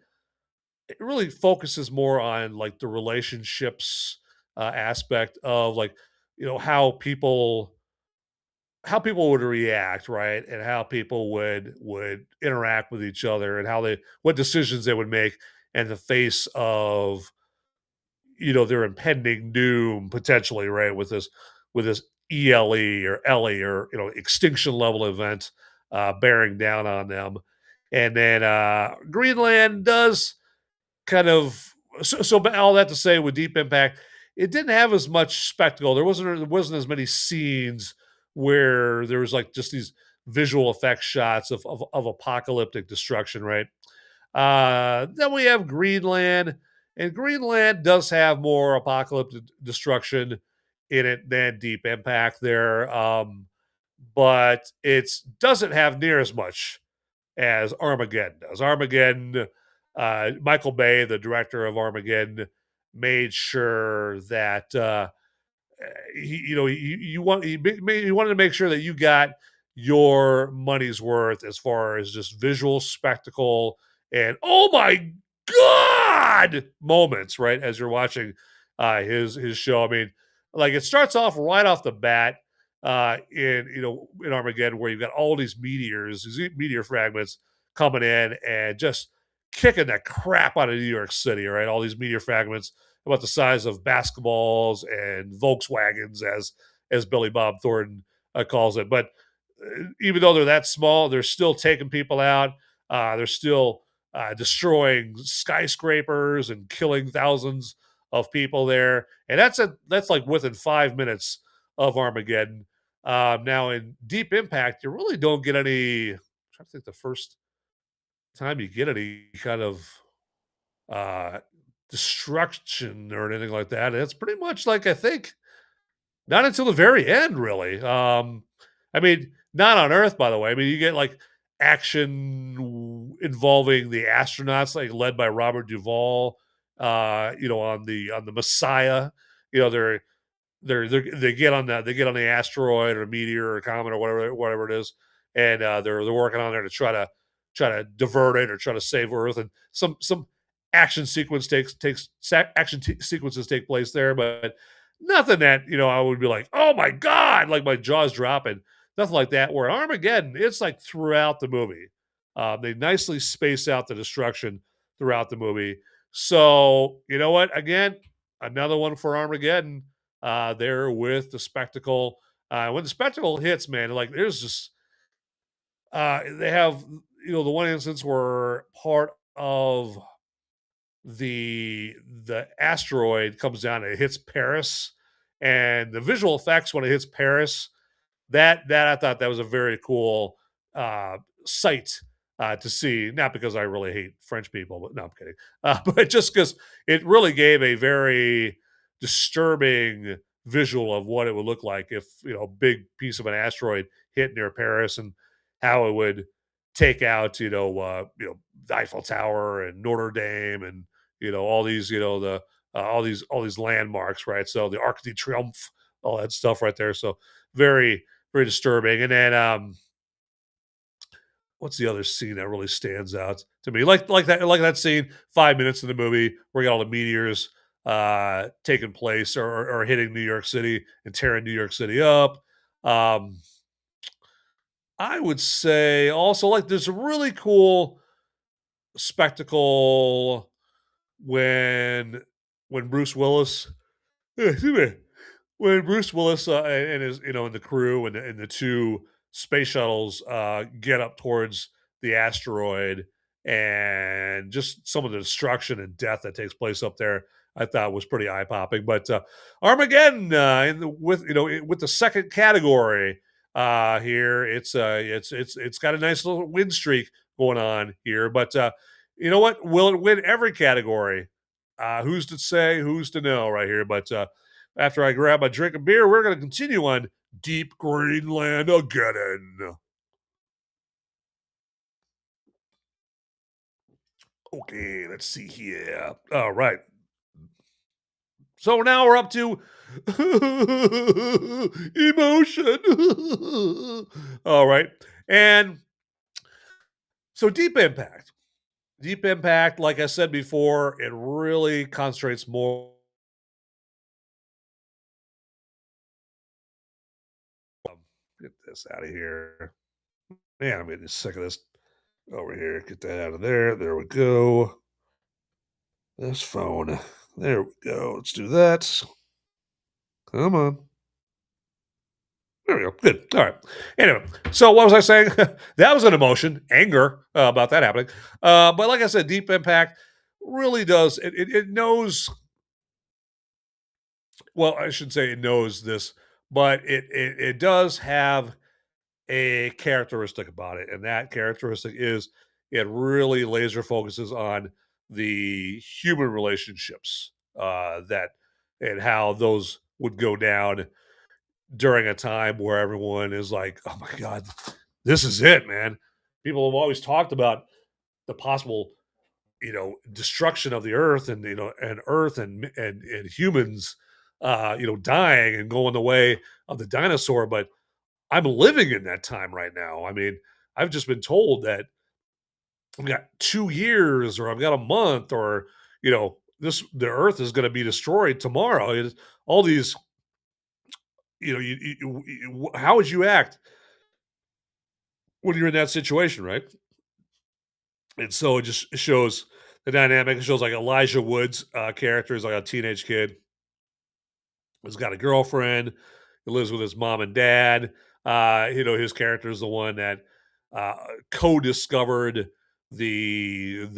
focuses more on like the relationships aspect of like how people would react, right, and how people would interact with each other, and what decisions they would make in the face of their impending doom potentially, right, with this ELE or LE or extinction level event bearing down on them. And then Greenland does kind of but all that to say, with Deep Impact, it didn't have as much spectacle. There wasn't as many scenes where there was like just these visual effects shots of apocalyptic destruction, right? Then we have Greenland, and Greenland does have more apocalyptic destruction in it than Deep Impact there, but it doesn't have near as much as Armageddon does. Armageddon, Michael Bay, the director of Armageddon, made sure that he wanted to make sure that you got your money's worth as far as just visual spectacle and oh my god moments, right, as you're watching his show. I mean, like, it starts off right off the bat in Armageddon, where you've got all these meteor fragments coming in and just kicking the crap out of New York City, right? All these meteor fragments about the size of basketballs and Volkswagens, as Billy Bob Thornton calls it. But even though they're that small, they're still taking people out. They're still destroying skyscrapers and killing thousands of people there. And that's like within 5 minutes of Armageddon. Now in Deep Impact, you really don't get any. I'm trying to think the first time you get any kind of uh, destruction or anything like that. It's pretty much like, I think, not until the very end, really. I mean, not on Earth, by the way. I mean, you get like action involving the astronauts, like led by Robert Duvall. On the Messiah. They get on the asteroid or meteor or comet or whatever it is, and they're working on there to try to divert it or try to save Earth, and some action sequences take place there, but nothing that I would be like, oh my god, like my jaw's dropping, nothing like that. Where Armageddon, it's like throughout the movie, they nicely space out the destruction throughout the movie. So you know what? Again, another one for Armageddon. There with the spectacle. When the spectacle hits, man, like there's just they have the one instance where part of the asteroid comes down and it hits Paris, and the visual effects when it hits Paris, that I thought that was a very cool sight to see. Not because I really hate French people, but no, I'm kidding. But just because it really gave a very disturbing visual of what it would look like if a big piece of an asteroid hit near Paris and how it would take out, the Eiffel Tower and Notre Dame and all these, all these landmarks, right? So the Arc de Triomphe, all that stuff right there. So very, very disturbing. And then what's the other scene that really stands out to me? Like that scene, 5 minutes in the movie where you got all the meteors taking place or hitting New York City and tearing New York City up. Um, I would say also like there's a really cool spectacle when Bruce Willis excuse me, when Bruce Willis and his and the crew and the two space shuttles get up towards the asteroid and just some of the destruction and death that takes place up there, I thought was pretty eye popping. But Armageddon with the second category here, it's got a nice little win streak going on here. But you know what? Will it win every category? Who's to say? Who's to know right here? But after I grab a drink of beer, we're going to continue on Deep Greenland again. Okay, let's see here. All right. So now we're up to emotion. All right. And so Deep Impact. Deep Impact, like I said before, it really concentrates more. Get this out of here. Man, I'm getting sick of this over here. Get that out of there. There we go. This phone. There we go. Let's do that. Come on. There we go. Good. All right. Anyway, so what was I saying? That was an emotion, anger about that happening. But like I said, Deep Impact really does. It knows. Well, I should say it knows this, but it does have a characteristic about it, and that characteristic is it really laser focuses on the human relationships that and how those would go down during a time where everyone is like, "Oh my god, this is it, man." People have always talked about the possible, destruction of the earth and earth and humans, dying and going the way of the dinosaur, but I'm living in that time right now. I mean, I've just been told that I've got 2 years or I've got a month or, the earth is going to be destroyed tomorrow. It's all these, how would you act when you're in that situation, right? And so it just shows the dynamic. It shows like Elijah Wood's character is like a teenage kid who's got a girlfriend, he lives with his mom and dad. His character is the one that uh, co-discovered the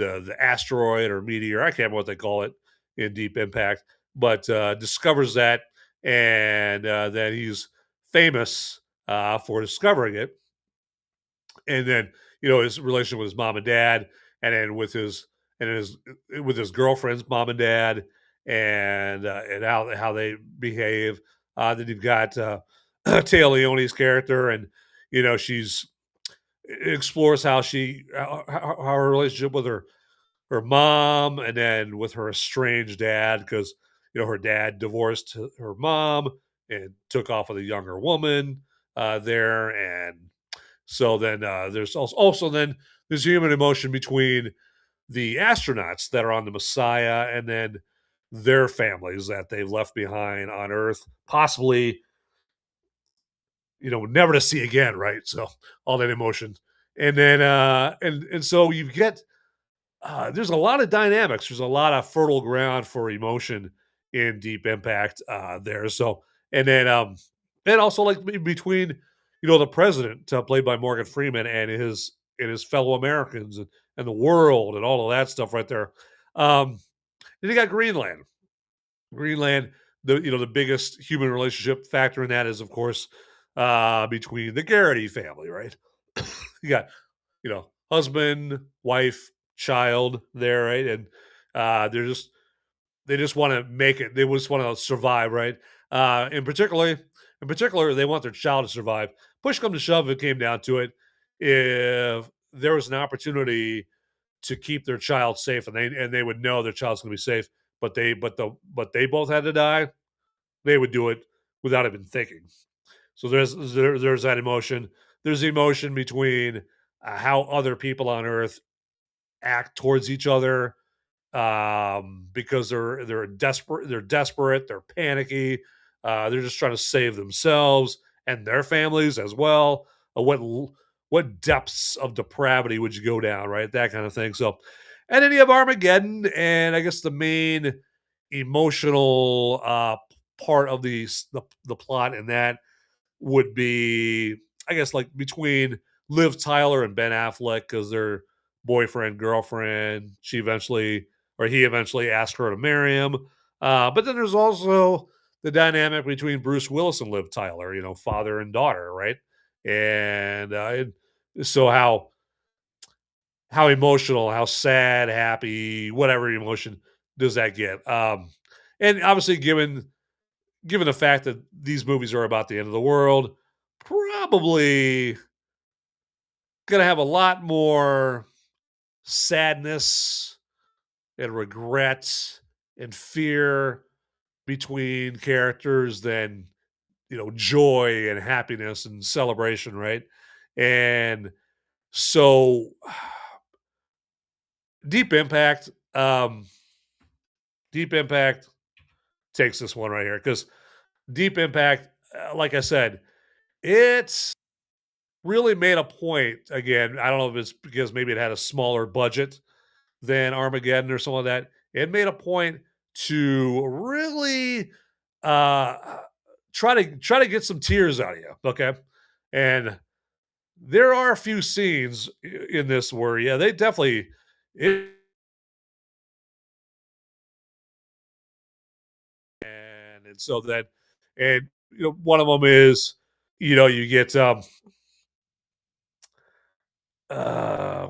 asteroid or meteor. I can't remember what they call it in Deep Impact, but discovers that, and that he's famous for discovering it. And then his relationship with his mom and dad, and then with his girlfriend's mom and dad, and how they behave. Then you've got Taya Leone's character, and she's explores how how her relationship with her mom, and then with her estranged dad, because her dad divorced her mom and took off with a younger woman there, and so then there's also then there's human emotion between the astronauts that are on the Messiah and then their families that they've left behind on Earth, possibly never to see again, right? So all that emotion, and then and so you get there's a lot of dynamics. There's a lot of fertile ground for emotion in Deep Impact there. So and also like between the president played by Morgan Freeman and his fellow Americans and the world and all of that stuff right there. Then you got Greenland. Greenland, the biggest human relationship factor in that is of course between the Garrity family, right? You got husband, wife, child there, right? And they just want to make it. They just want to survive, right? In particular, they want their child to survive. Push come to shove, it came down to it. If there was an opportunity to keep their child safe, and they would know their child's going to be safe, but they both had to die, they would do it without even thinking. So there's that emotion. There's the emotion between how other people on Earth act towards each other, because they're desperate, they're panicky, they're just trying to save themselves and their families as well. What depths of depravity would you go down, right? That kind of thing. So, and then you have Armageddon, and I guess the main emotional part of the plot in that would be, I guess, like between Liv Tyler and Ben Affleck, because they're boyfriend, girlfriend. He eventually asked her to marry him. But then there's also the dynamic between Bruce Willis and Liv Tyler, father and daughter, right? And so how emotional, how sad, happy, whatever emotion does that get? And obviously, given the fact that these movies are about the end of the world, probably going to have a lot more sadness and regret and fear between characters than joy and happiness and celebration, right? And so Deep Impact, Deep Impact takes this one right here, because Deep Impact, like I said, it's really made a point. Again, I don't know if it's because maybe it had a smaller budget than Armageddon or something like that. It made a point to really uh, try to get some tears out of you. Okay, and there are a few scenes in this where, yeah, they definitely it, and so that, and one of them is, you get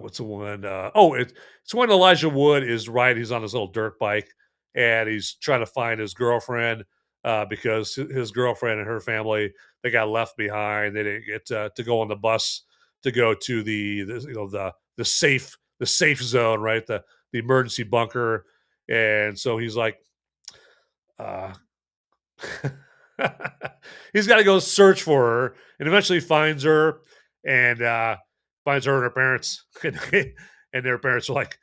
what's the one? It's when Elijah Wood is riding. He's on his little dirt bike, and he's trying to find his girlfriend, because his girlfriend and her family, they got left behind. They didn't get to go on the bus to go to the safe zone, right? The emergency bunker, and so he's like, uh, he's got to go search for her, and eventually finds her, and finds her and her parents, and their parents are like,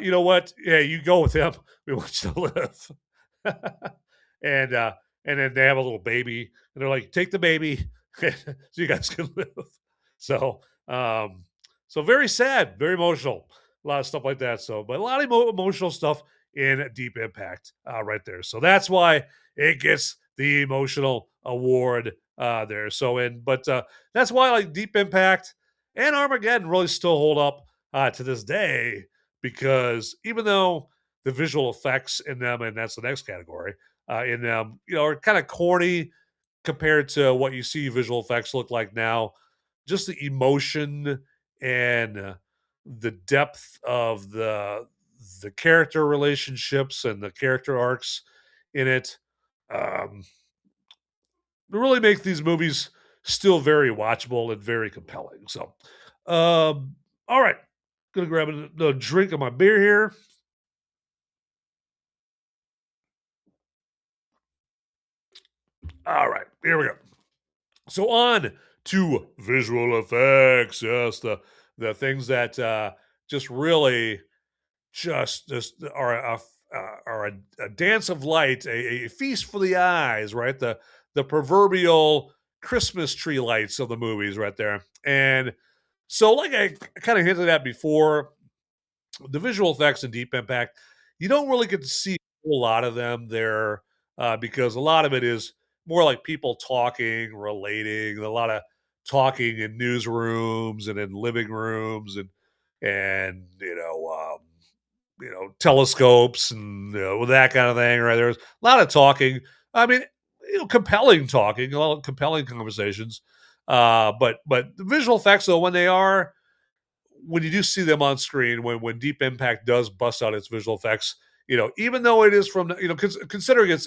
you know what? Yeah, you go with him. We want you to live. and and then they have a little baby, and they're like, take the baby, so you guys can live. So so very sad, very emotional, a lot of stuff like that. So, but a lot of emotional stuff in Deep Impact, right there. So that's why it gets the emotional award there. So, that's why, like, Deep Impact and Armageddon really still hold up to this day, because even though the visual effects in them, and that's the next category, in them, are kind of corny compared to what you see visual effects look like now, just the emotion and the depth of the character relationships and the character arcs in it, um, really make these movies still very watchable and very compelling. So, all right, gonna grab a drink of my beer here. All right, here we go. So on to visual effects. Yes, the things that just really just are a dance of light, a feast for the eyes, right? The proverbial Christmas tree lights of the movies, right there. And so, like I kind of hinted at before, the visual effects in Deep Impact, you don't really get to see a whole lot of them there, because a lot of it is more like people talking, relating, a lot of talking in newsrooms and in living rooms, and telescopes and that kind of thing. Right, there's a lot of talking. I mean, compelling talking, a lot of compelling conversations. But the visual effects, though, when you do see them on screen, when Deep Impact does bust out its visual effects, even though it is from, considering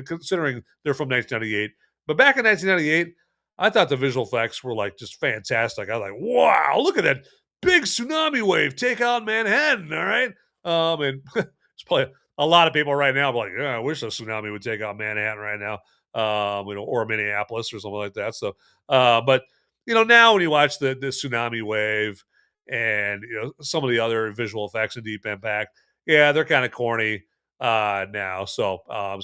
considering they're from 1998, but back in 1998, I thought the visual effects were like just fantastic. I was like, wow, look at that big tsunami wave take out Manhattan. All right. And it's probably a lot of people right now be like, yeah, I wish a tsunami would take out Manhattan right now. Or Minneapolis or something like that. So, but now when you watch the tsunami wave and some of the other visual effects in Deep Impact, yeah, they're kind of corny now. So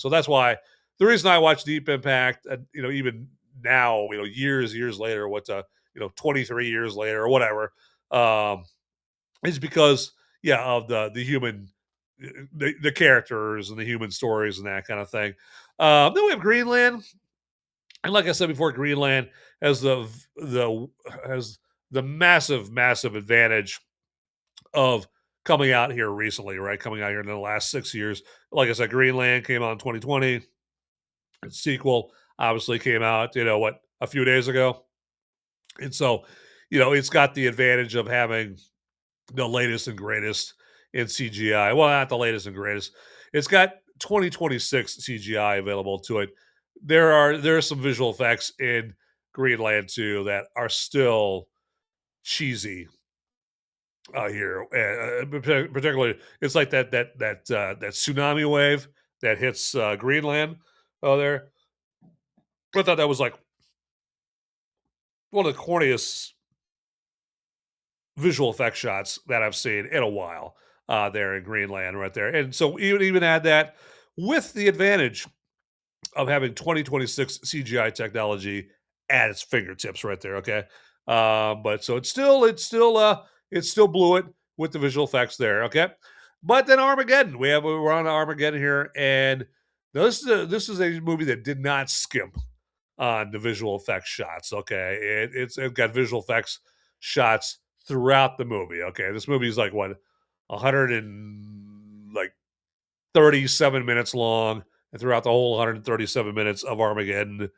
that's why the reason I watch Deep Impact, even now, years later, 23 years later or whatever, is because of the human, the characters and the human stories and that kind of thing. Then we have Greenland, and like I said before, Greenland has has the massive advantage of coming out here recently, right? Coming out here in the last 6 years. Like I said, Greenland came out in 2020. Its sequel obviously came out, a few days ago. And so, it's got the advantage of having the latest and greatest in CGI. Well, not the latest and greatest. It's got 2026 CGI available to it. There are some visual effects in Greenland too that are still cheesy here. Particularly, it's like that tsunami wave that hits Greenland. Oh, there. I thought that was like one of the corniest visual effect shots that I've seen in a while there in Greenland right there. And so even add that with the advantage of having 2026 CGI technology at its fingertips right there. Okay. But so it still blew it with the visual effects there. Okay. But then Armageddon, we're on Armageddon here. And this is a movie that did not skimp on the visual effects shots. Okay. It's got visual effects shots throughout the movie. Okay. This movie is like 137 minutes long, and throughout the whole 137 minutes of Armageddon,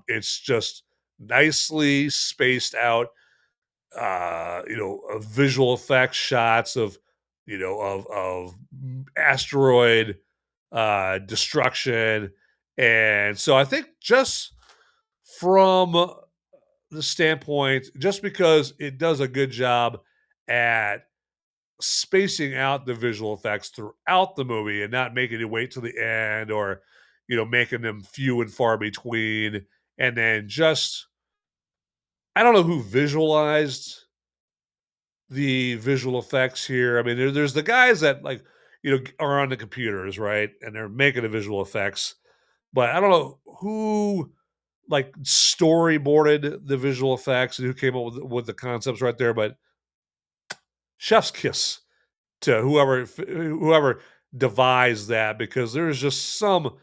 it's just nicely spaced out, visual effects shots of, of asteroid destruction. And so I think just from the standpoint, just because it does a good job at spacing out the visual effects throughout the movie and not making you wait till the end, or making them few and far between, and then just, I don't know who visualized the visual effects here. I mean, there's the guys that are on the computers, right, and they're making the visual effects, but I don't know who storyboarded the visual effects and who came up with the concepts right there, but chef's kiss to whoever devised that, because there's just some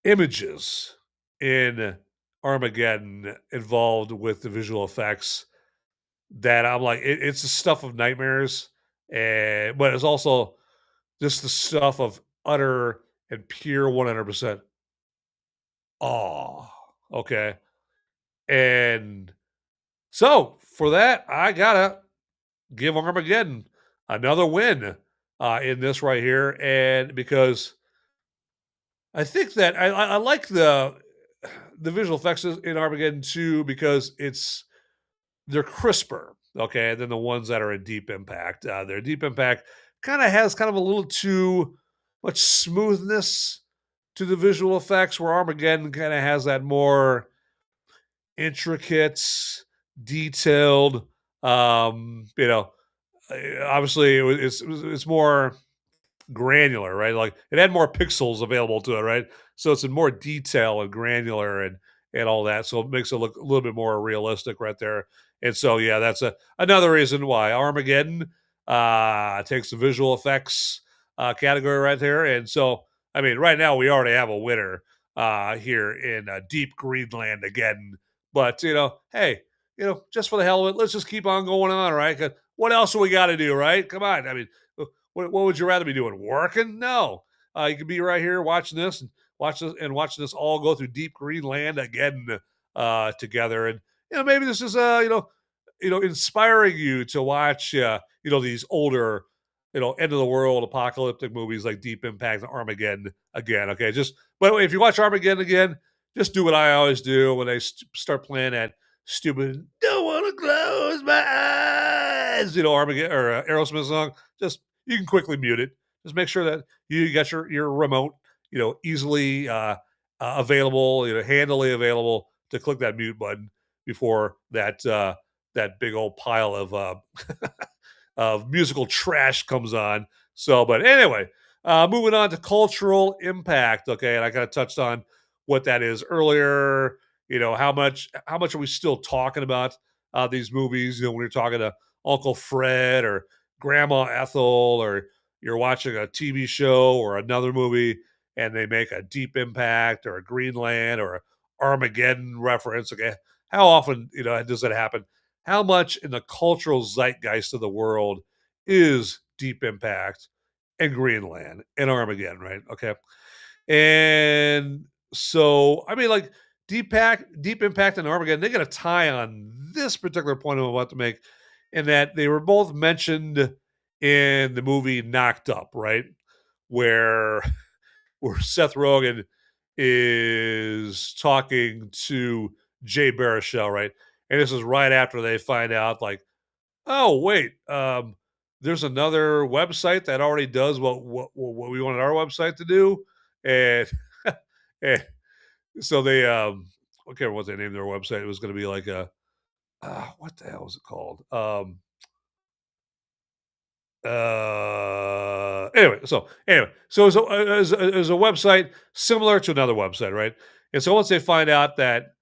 images in Armageddon involved with the visual effects that I'm like, it's the stuff of nightmares, but it's also just the stuff of utter and pure 100% awe. Okay. And so for that, I gotta give Armageddon another win in this right here. And because I think that I like the visual effects in Armageddon too, because they're crisper, okay, than the ones that are in Deep Impact. Their Deep Impact kind of has kind of a little too much smoothness to the visual effects, where Armageddon kind of has that more intricate, detailed, obviously it's more granular, right? Like it had more pixels available to it, right? So it's in more detail and granular and all that. So it makes it look a little bit more realistic right there. And so that's another reason why Armageddon takes the visual effects category right there. And so I mean, right now we already have a winner here in Deep Greenland again. But hey, just for the hell of it, let's just keep on going on, right? 'Cause what else do we got to do, right? Come on. I mean, what would you rather be doing? Working? No. You could be right here watching this and watching this all go through Deep Greenland again together. And maybe this is inspiring you to watch these older end of the world apocalyptic movies like Deep Impact and Armageddon again. Okay, just but if you watch Armageddon again, just do what I always do when they start playing that stupid "Don't want to close my eyes," Armageddon or Aerosmith song. Just you can quickly mute it. Just make sure that you got your remote, easily available, handily available to click that mute button before that big old pile of musical trash comes on. So, but anyway, moving on to cultural impact. Okay, and I kind of touched on what that is earlier. How much are we still talking about these movies? When you're talking to Uncle Fred or Grandma Ethel, or you're watching a TV show or another movie, and they make a Deep Impact or a Greenland or a Armageddon reference. Okay, how often does that happen? How much in the cultural zeitgeist of the world is Deep Impact and Greenland and Armageddon, right? Okay. And so, I mean, like Deep Impact and Armageddon, they got a tie on this particular point I'm about to make, in that they were both mentioned in the movie Knocked Up, right? Where where Seth Rogen is talking to Jay Baruchel, right? And this is right after they find out, like, oh wait, there's another website that already does what we wanted our website to do, and and so they I can't remember what they named their website. It was going to be like a what the hell was it called? Anyway, so it was a website similar to another website, right? And so once they find out that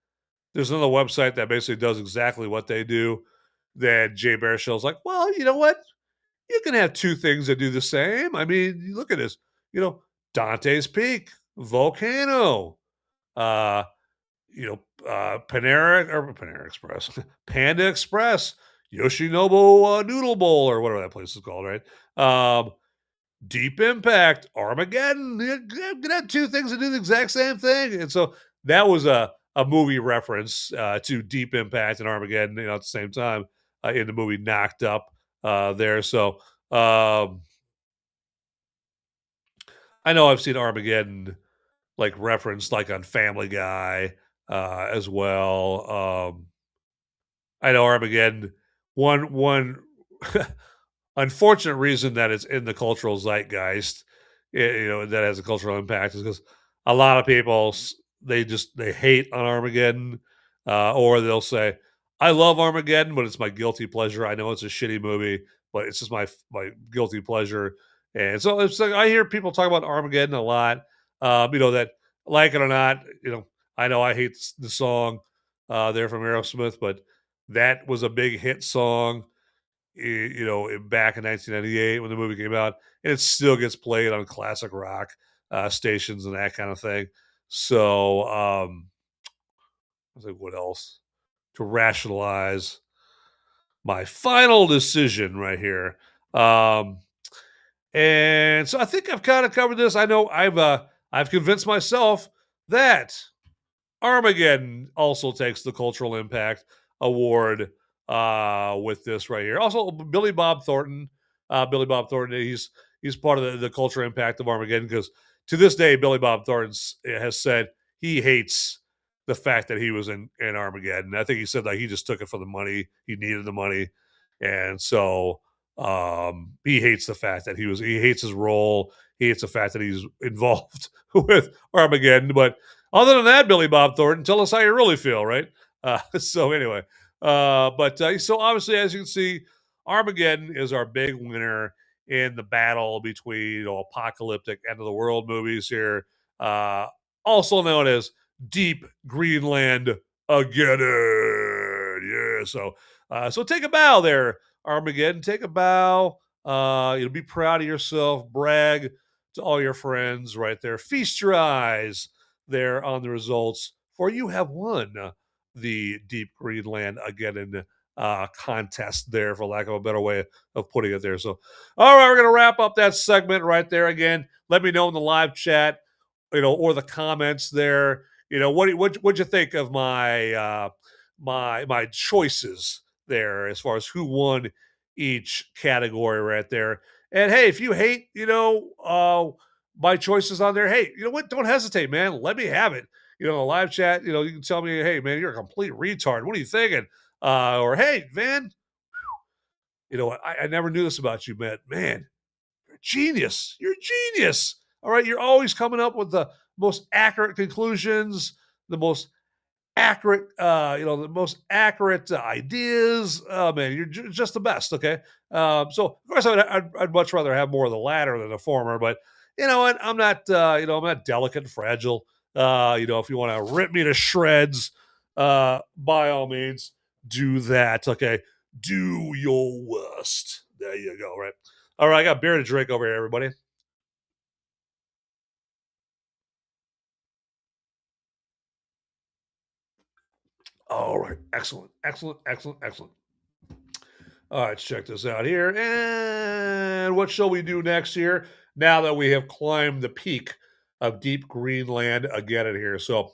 there's another website that basically does exactly what they do, then Jay Baruchel's like, well, you know what? You can have two things that do the same. I mean, look at this. Dante's Peak, Volcano, uh, Panera Express, Panda Express, Yoshinobu Noodle Bowl, or whatever that place is called, right? Deep Impact, Armageddon. You can have two things that do the exact same thing. And so that was a movie reference to Deep Impact and Armageddon, at the same time in the movie Knocked Up there. So I know I've seen Armageddon like referenced like on Family Guy as well. I know Armageddon. One unfortunate reason that it's in the cultural zeitgeist, that has a cultural impact, is because a lot of people they hate on Armageddon, or they'll say, "I love Armageddon, but it's my guilty pleasure. I know it's a shitty movie, but it's just my guilty pleasure." And so it's like I hear people talk about Armageddon a lot, that like it or not, I know I hate the song there from Aerosmith, but that was a big hit song back in 1998 when the movie came out, and it still gets played on classic rock stations and that kind of thing. So, I was like, what else to rationalize my final decision right here? And so I think I've kind of covered this. I know I've convinced myself that Armageddon also takes the Cultural Impact Award with this right here. Also, Billy Bob Thornton. He's part of the cultural impact of Armageddon, because to this day, Billy Bob Thornton has said he hates the fact that he was in Armageddon. I think he said like he just took it for the money. He needed the money, and so he hates the fact that he hates his role. He hates the fact that he's involved with Armageddon. But other than that, Billy Bob Thornton, tell us how you really feel, right? So anyway, so obviously, as you can see, Armageddon is our big winner in the battle between apocalyptic end of the world movies here, also known as Deep Greenland Again. Yeah, so take a bow there, Armageddon. Take a bow. Be proud of yourself. Brag to all your friends right there. Feast your eyes there on the results, for you have won the Deep Greenland Again contest there, for lack of a better way of putting it there. So, all right, we're going to wrap up that segment right there. Again, let me know in the live chat, or the comments there. What'd you think of my my choices there as far as who won each category right there? And hey, if you hate, my choices on there, hey, you know what? Don't hesitate, man. Let me have it. Live chat, you can tell me, hey, man, you're a complete retard. What are you thinking? Or hey, Van, I never knew this about you, man. Man, you're a genius. You're a genius. All right. You're always coming up with the most accurate conclusions, the most the most accurate ideas. Oh man, you're just the best. Okay. So of course I'd much rather have more of the latter than the former, but you know what? I'm not, I'm not delicate and fragile. If you want to rip me to shreds, by all means, do that. Okay. Do your worst. There you go. Right. All right. I got beer to drink over here, everybody. All right. Excellent. Excellent. Excellent. Excellent. All right, let's check this out here. And what shall we do next here now that we have climbed the peak of deep Greenland again in here? So,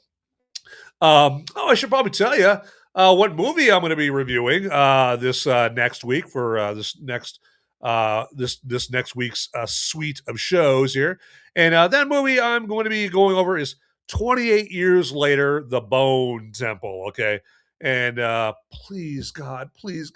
I should probably tell you what movie I'm going to be reviewing this next week for this next week's suite of shows here. And that movie I'm going to be going over is 28 Years Later, The Bone Temple. Okay. And please, God, please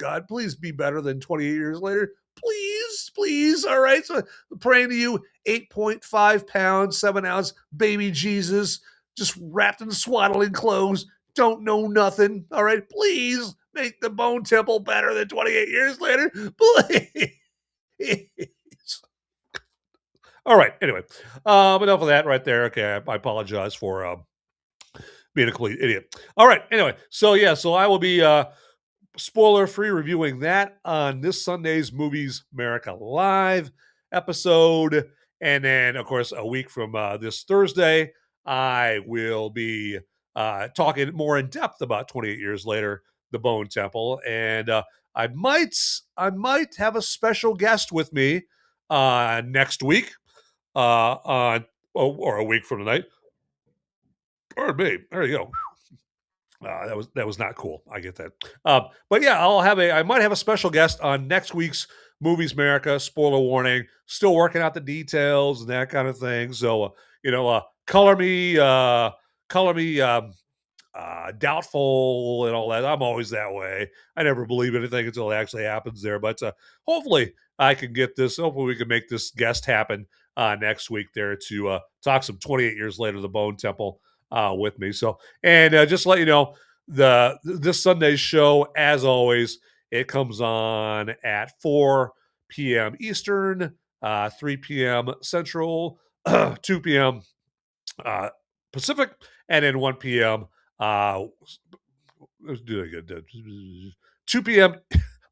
be better than 28 years later. Please, please. All right. So I'm praying to you, 8.5 pounds, 7 ounce baby Jesus, just wrapped in swaddling clothes, don't know nothing. All right. Please make the Bone Temple better than 28 years later. Please. All right. Anyway, enough of that right there. Okay. I apologize for being a complete idiot. All right. Anyway, so I will be spoiler free reviewing that on this Sunday's Movies Merica live episode. And then, of course, a week from this Thursday, I will be talking more in depth about 28 years later, the Bone Temple. And I might have a special guest with me next week or a week from tonight. Pardon me. There you go. That was not cool. I get that. But yeah, I might have a special guest on next week's Movies Merica. Spoiler warning. Still working out the details and that kind of thing. So color me doubtful and all that. I'm always that way. I never believe anything until it actually happens there. But hopefully I can get this. Hopefully we can make this guest happen next week there to talk some 28 years later, the Bone Temple with me. So, and just to let you know, this Sunday's show, as always, it comes on at 4 p.m. Eastern, 3 p.m. Central, 2 p.m. Pacific, and then 1 p.m. Let's do it again. 2 p.m.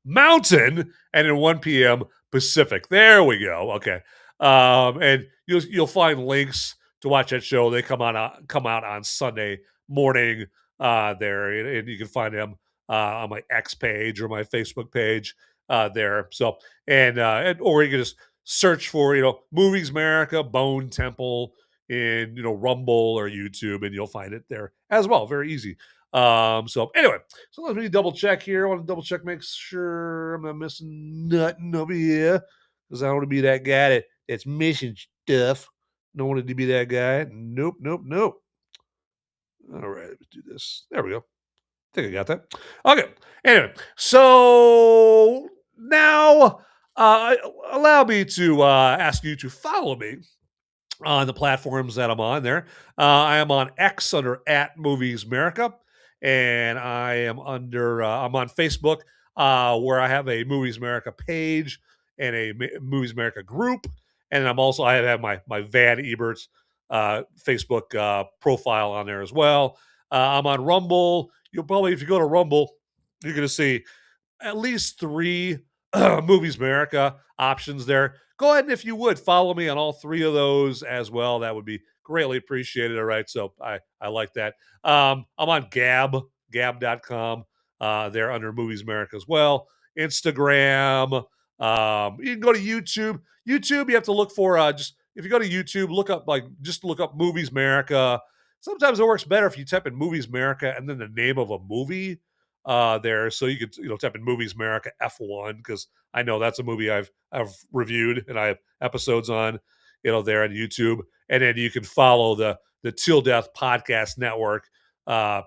Mountain, and then 1 p.m. Pacific. There we go. Okay. And you'll find links to watch that show. They come out on Sunday morning there, and you can find them on my X page or my Facebook page there. So and or you can just search for Movies Merica Bone Temple in Rumble or YouTube, and you'll find it there as well. Very easy. So anyway, so let me double check here. I want to double check, make sure I'm not missing nothing over here, because I don't want to be that guy that's missing stuff. Don't want to be that guy. Nope, nope, nope. All right, let's do this. There we go. I think I got that. Okay. Anyway, so now allow me to ask you to follow me on the platforms that I'm on there. I am on X under @Movies Merica, and I am I'm on Facebook where I have a Movies Merica page and a Movies Merica group, and I have my Van Eberts Facebook profile on there as well. I'm on Rumble. You'll probably, if you go to Rumble, you're going to see at least 3 Movies Merica options there. Go ahead and, if you would, follow me on all 3 of those as well. That would be greatly appreciated. All right. So I like that. I'm on gab.com there under Movies Merica as well. Instagram. You can go to YouTube. YouTube, you have to look for if you go to YouTube, look up Movies Merica. Sometimes it works better if you type in Movies Merica and then the name of a movie. there. So you could type in Movies Merica F1 because I know that's a movie I've reviewed and I have episodes on there on YouTube. And then you can follow the Till Death Podcast Network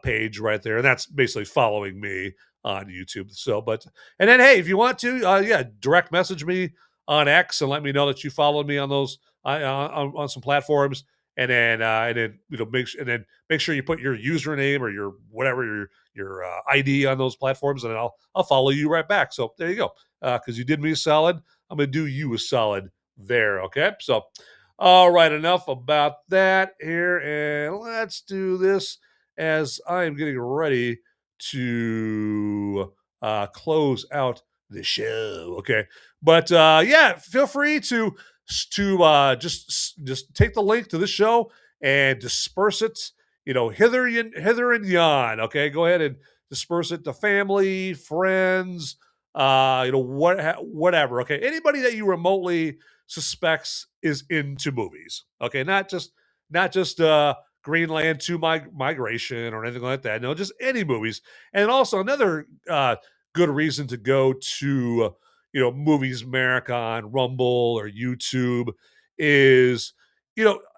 page right there, and that's basically following me on YouTube. So, and then hey, if you want to, direct message me on X and let me know that you followed me on those on some platforms, and then make sure you put your username or your whatever your ID on those platforms, and I'll follow you right back. So there you go, because you did me a solid. I'm gonna do you a solid there. Okay, so all right, enough about that here, and let's do this as I am getting ready to close out the show. Okay, but feel free to just take the link to the show and disperse it. Hither and yon. Okay, go ahead and disperse it to family, friends. Whatever. Okay, anybody that you remotely suspects is into movies. Okay, not just Greenland to migration or anything like that. No, just any movies. And also another good reason to go to Movies Merica on Rumble or YouTube is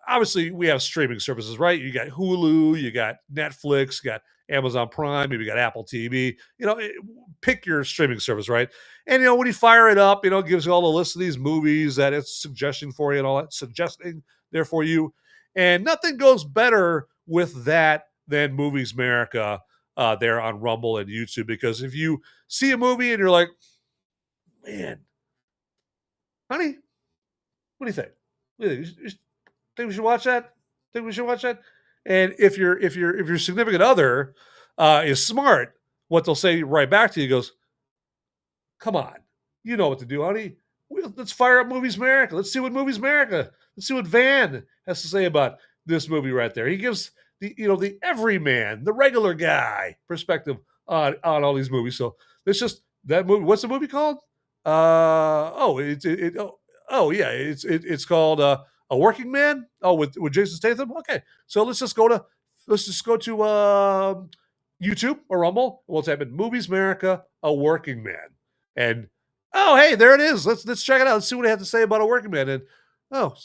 obviously we have streaming services, right? You got Hulu, you got Netflix, you got Amazon Prime, maybe you got Apple TV. Pick your streaming service, right? And when you fire it up, it gives you all the list of these movies that it's suggesting for you and all that suggesting there for you. And nothing goes better with that than Movies Merica there on Rumble and YouTube, because if you see a movie and you're like, man, honey, what do you think? You think we should watch that? Think we should watch that? And if your significant other is smart, what they'll say right back to you goes, come on, you know what to do, honey. Let's fire up Movies Merica. Let's see what Movies Merica. Let's see what Van has to say about this movie right there. He gives the everyman, the regular guy perspective on all these movies. So it's just that movie. What's the movie called? It's called A Working Man. Oh, with Jason Statham. Okay, so let's just go to YouTube or Rumble. We'll type in Movies Merica, A Working Man, and oh, hey, there it is. Let's check it out. Let's see what he has to say about A Working Man. And not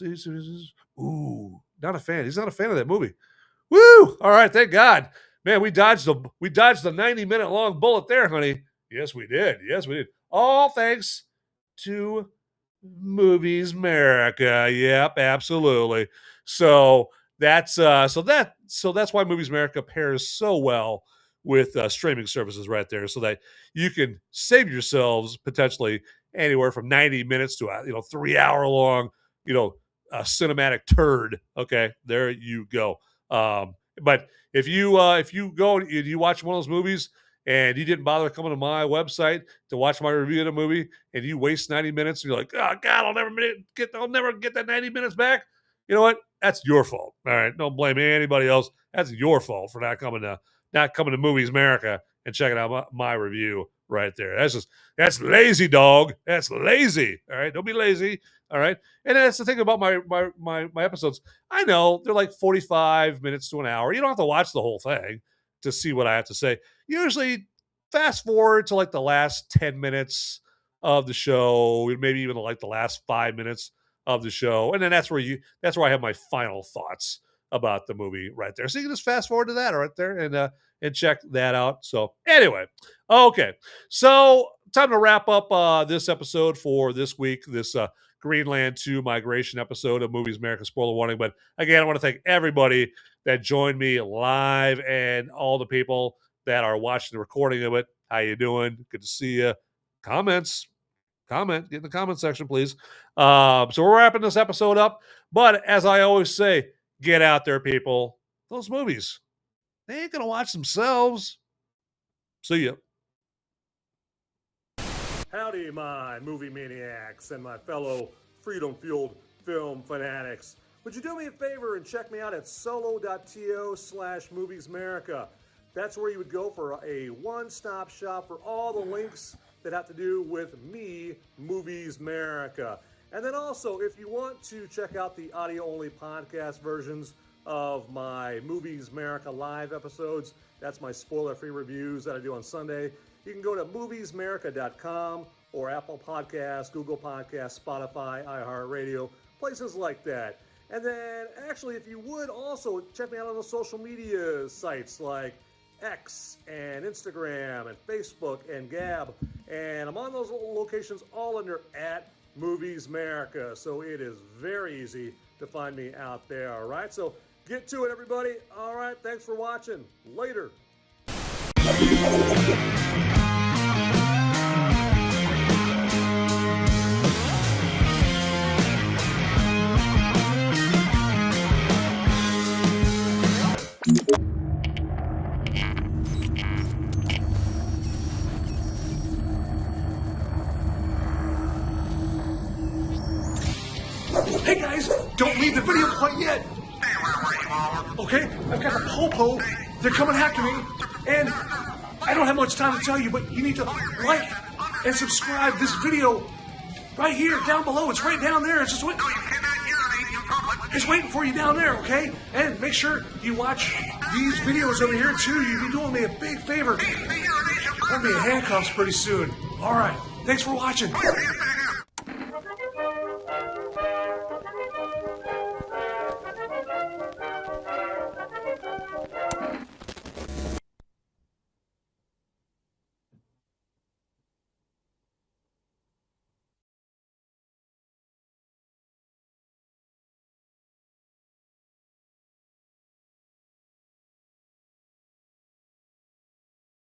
a fan. He's not a fan of that movie. Woo! All right, thank God, man. We dodged the 90-minute long bullet there, honey. Yes, we did. All thanks to Movies Merica. Yep, absolutely. So that's why Movies Merica pairs so well with streaming services right there, so that you can save yourselves potentially anywhere from 90 minutes to 3 hour long cinematic turd. Okay, there you go. But if you go and you watch one of those movies and you didn't bother coming to my website to watch my review of the movie, and you waste 90 minutes, and you're like, oh God, I'll never get that 90 minutes back. You know what? That's your fault. All right, don't blame anybody else. That's your fault for not coming to Movies Merica and checking out my review right there. That's lazy, dog. That's lazy. All right, don't be lazy. All right, and that's the thing about my episodes. I know they're like 45 minutes to an hour. You don't have to watch the whole thing to see what I have to say. Usually, fast forward to like the last 10 minutes of the show, maybe even like the last 5 minutes of the show, and then that's where I have my final thoughts about the movie right there. So you can just fast forward to that right there and check that out. So anyway, okay, so time to wrap up this episode for this week. This Greenland 2 migration episode of Movies Merica. Spoiler warning, but again, I want to thank everybody that joined me live and all the people that are watching the recording of it. How you doing? Good to see you. Comment, get in the comment section, please. So we're wrapping this episode up, but as I always say, get out there, people. Those movies, they ain't gonna watch themselves. See ya. Howdy, my movie maniacs and my fellow freedom-fueled film fanatics. Would you do me a favor and check me out at solo.to/moviesmerica? That's where you would go for a one-stop shop for all the links that have to do with me, Movies Merica. And then also, if you want to check out the audio-only podcast versions of my Movies Merica live episodes. That's my spoiler-free reviews that I do on Sunday. You can go to moviesmerica.com or Apple Podcasts, Google Podcasts, Spotify, iHeartRadio, places like that. And then, actually, if you would also check me out on the social media sites like X and Instagram and Facebook and Gab. And I'm on those locations all under @Movies Merica. So it is very easy to find me out there, all right? So get to it, everybody. All right, thanks for watching. Later. Hey guys, don't leave the video quite yet. Okay, I've got a popo. They're coming after me, and I don't have much time to tell you, but you need to like and subscribe this video right here, down below. It's right down there. It's just waiting. It's waiting for you down there, okay? And make sure you watch these videos over here too. You'll be doing me a big favor. I'm gonna be in handcuffs pretty soon. All right, thanks for watching.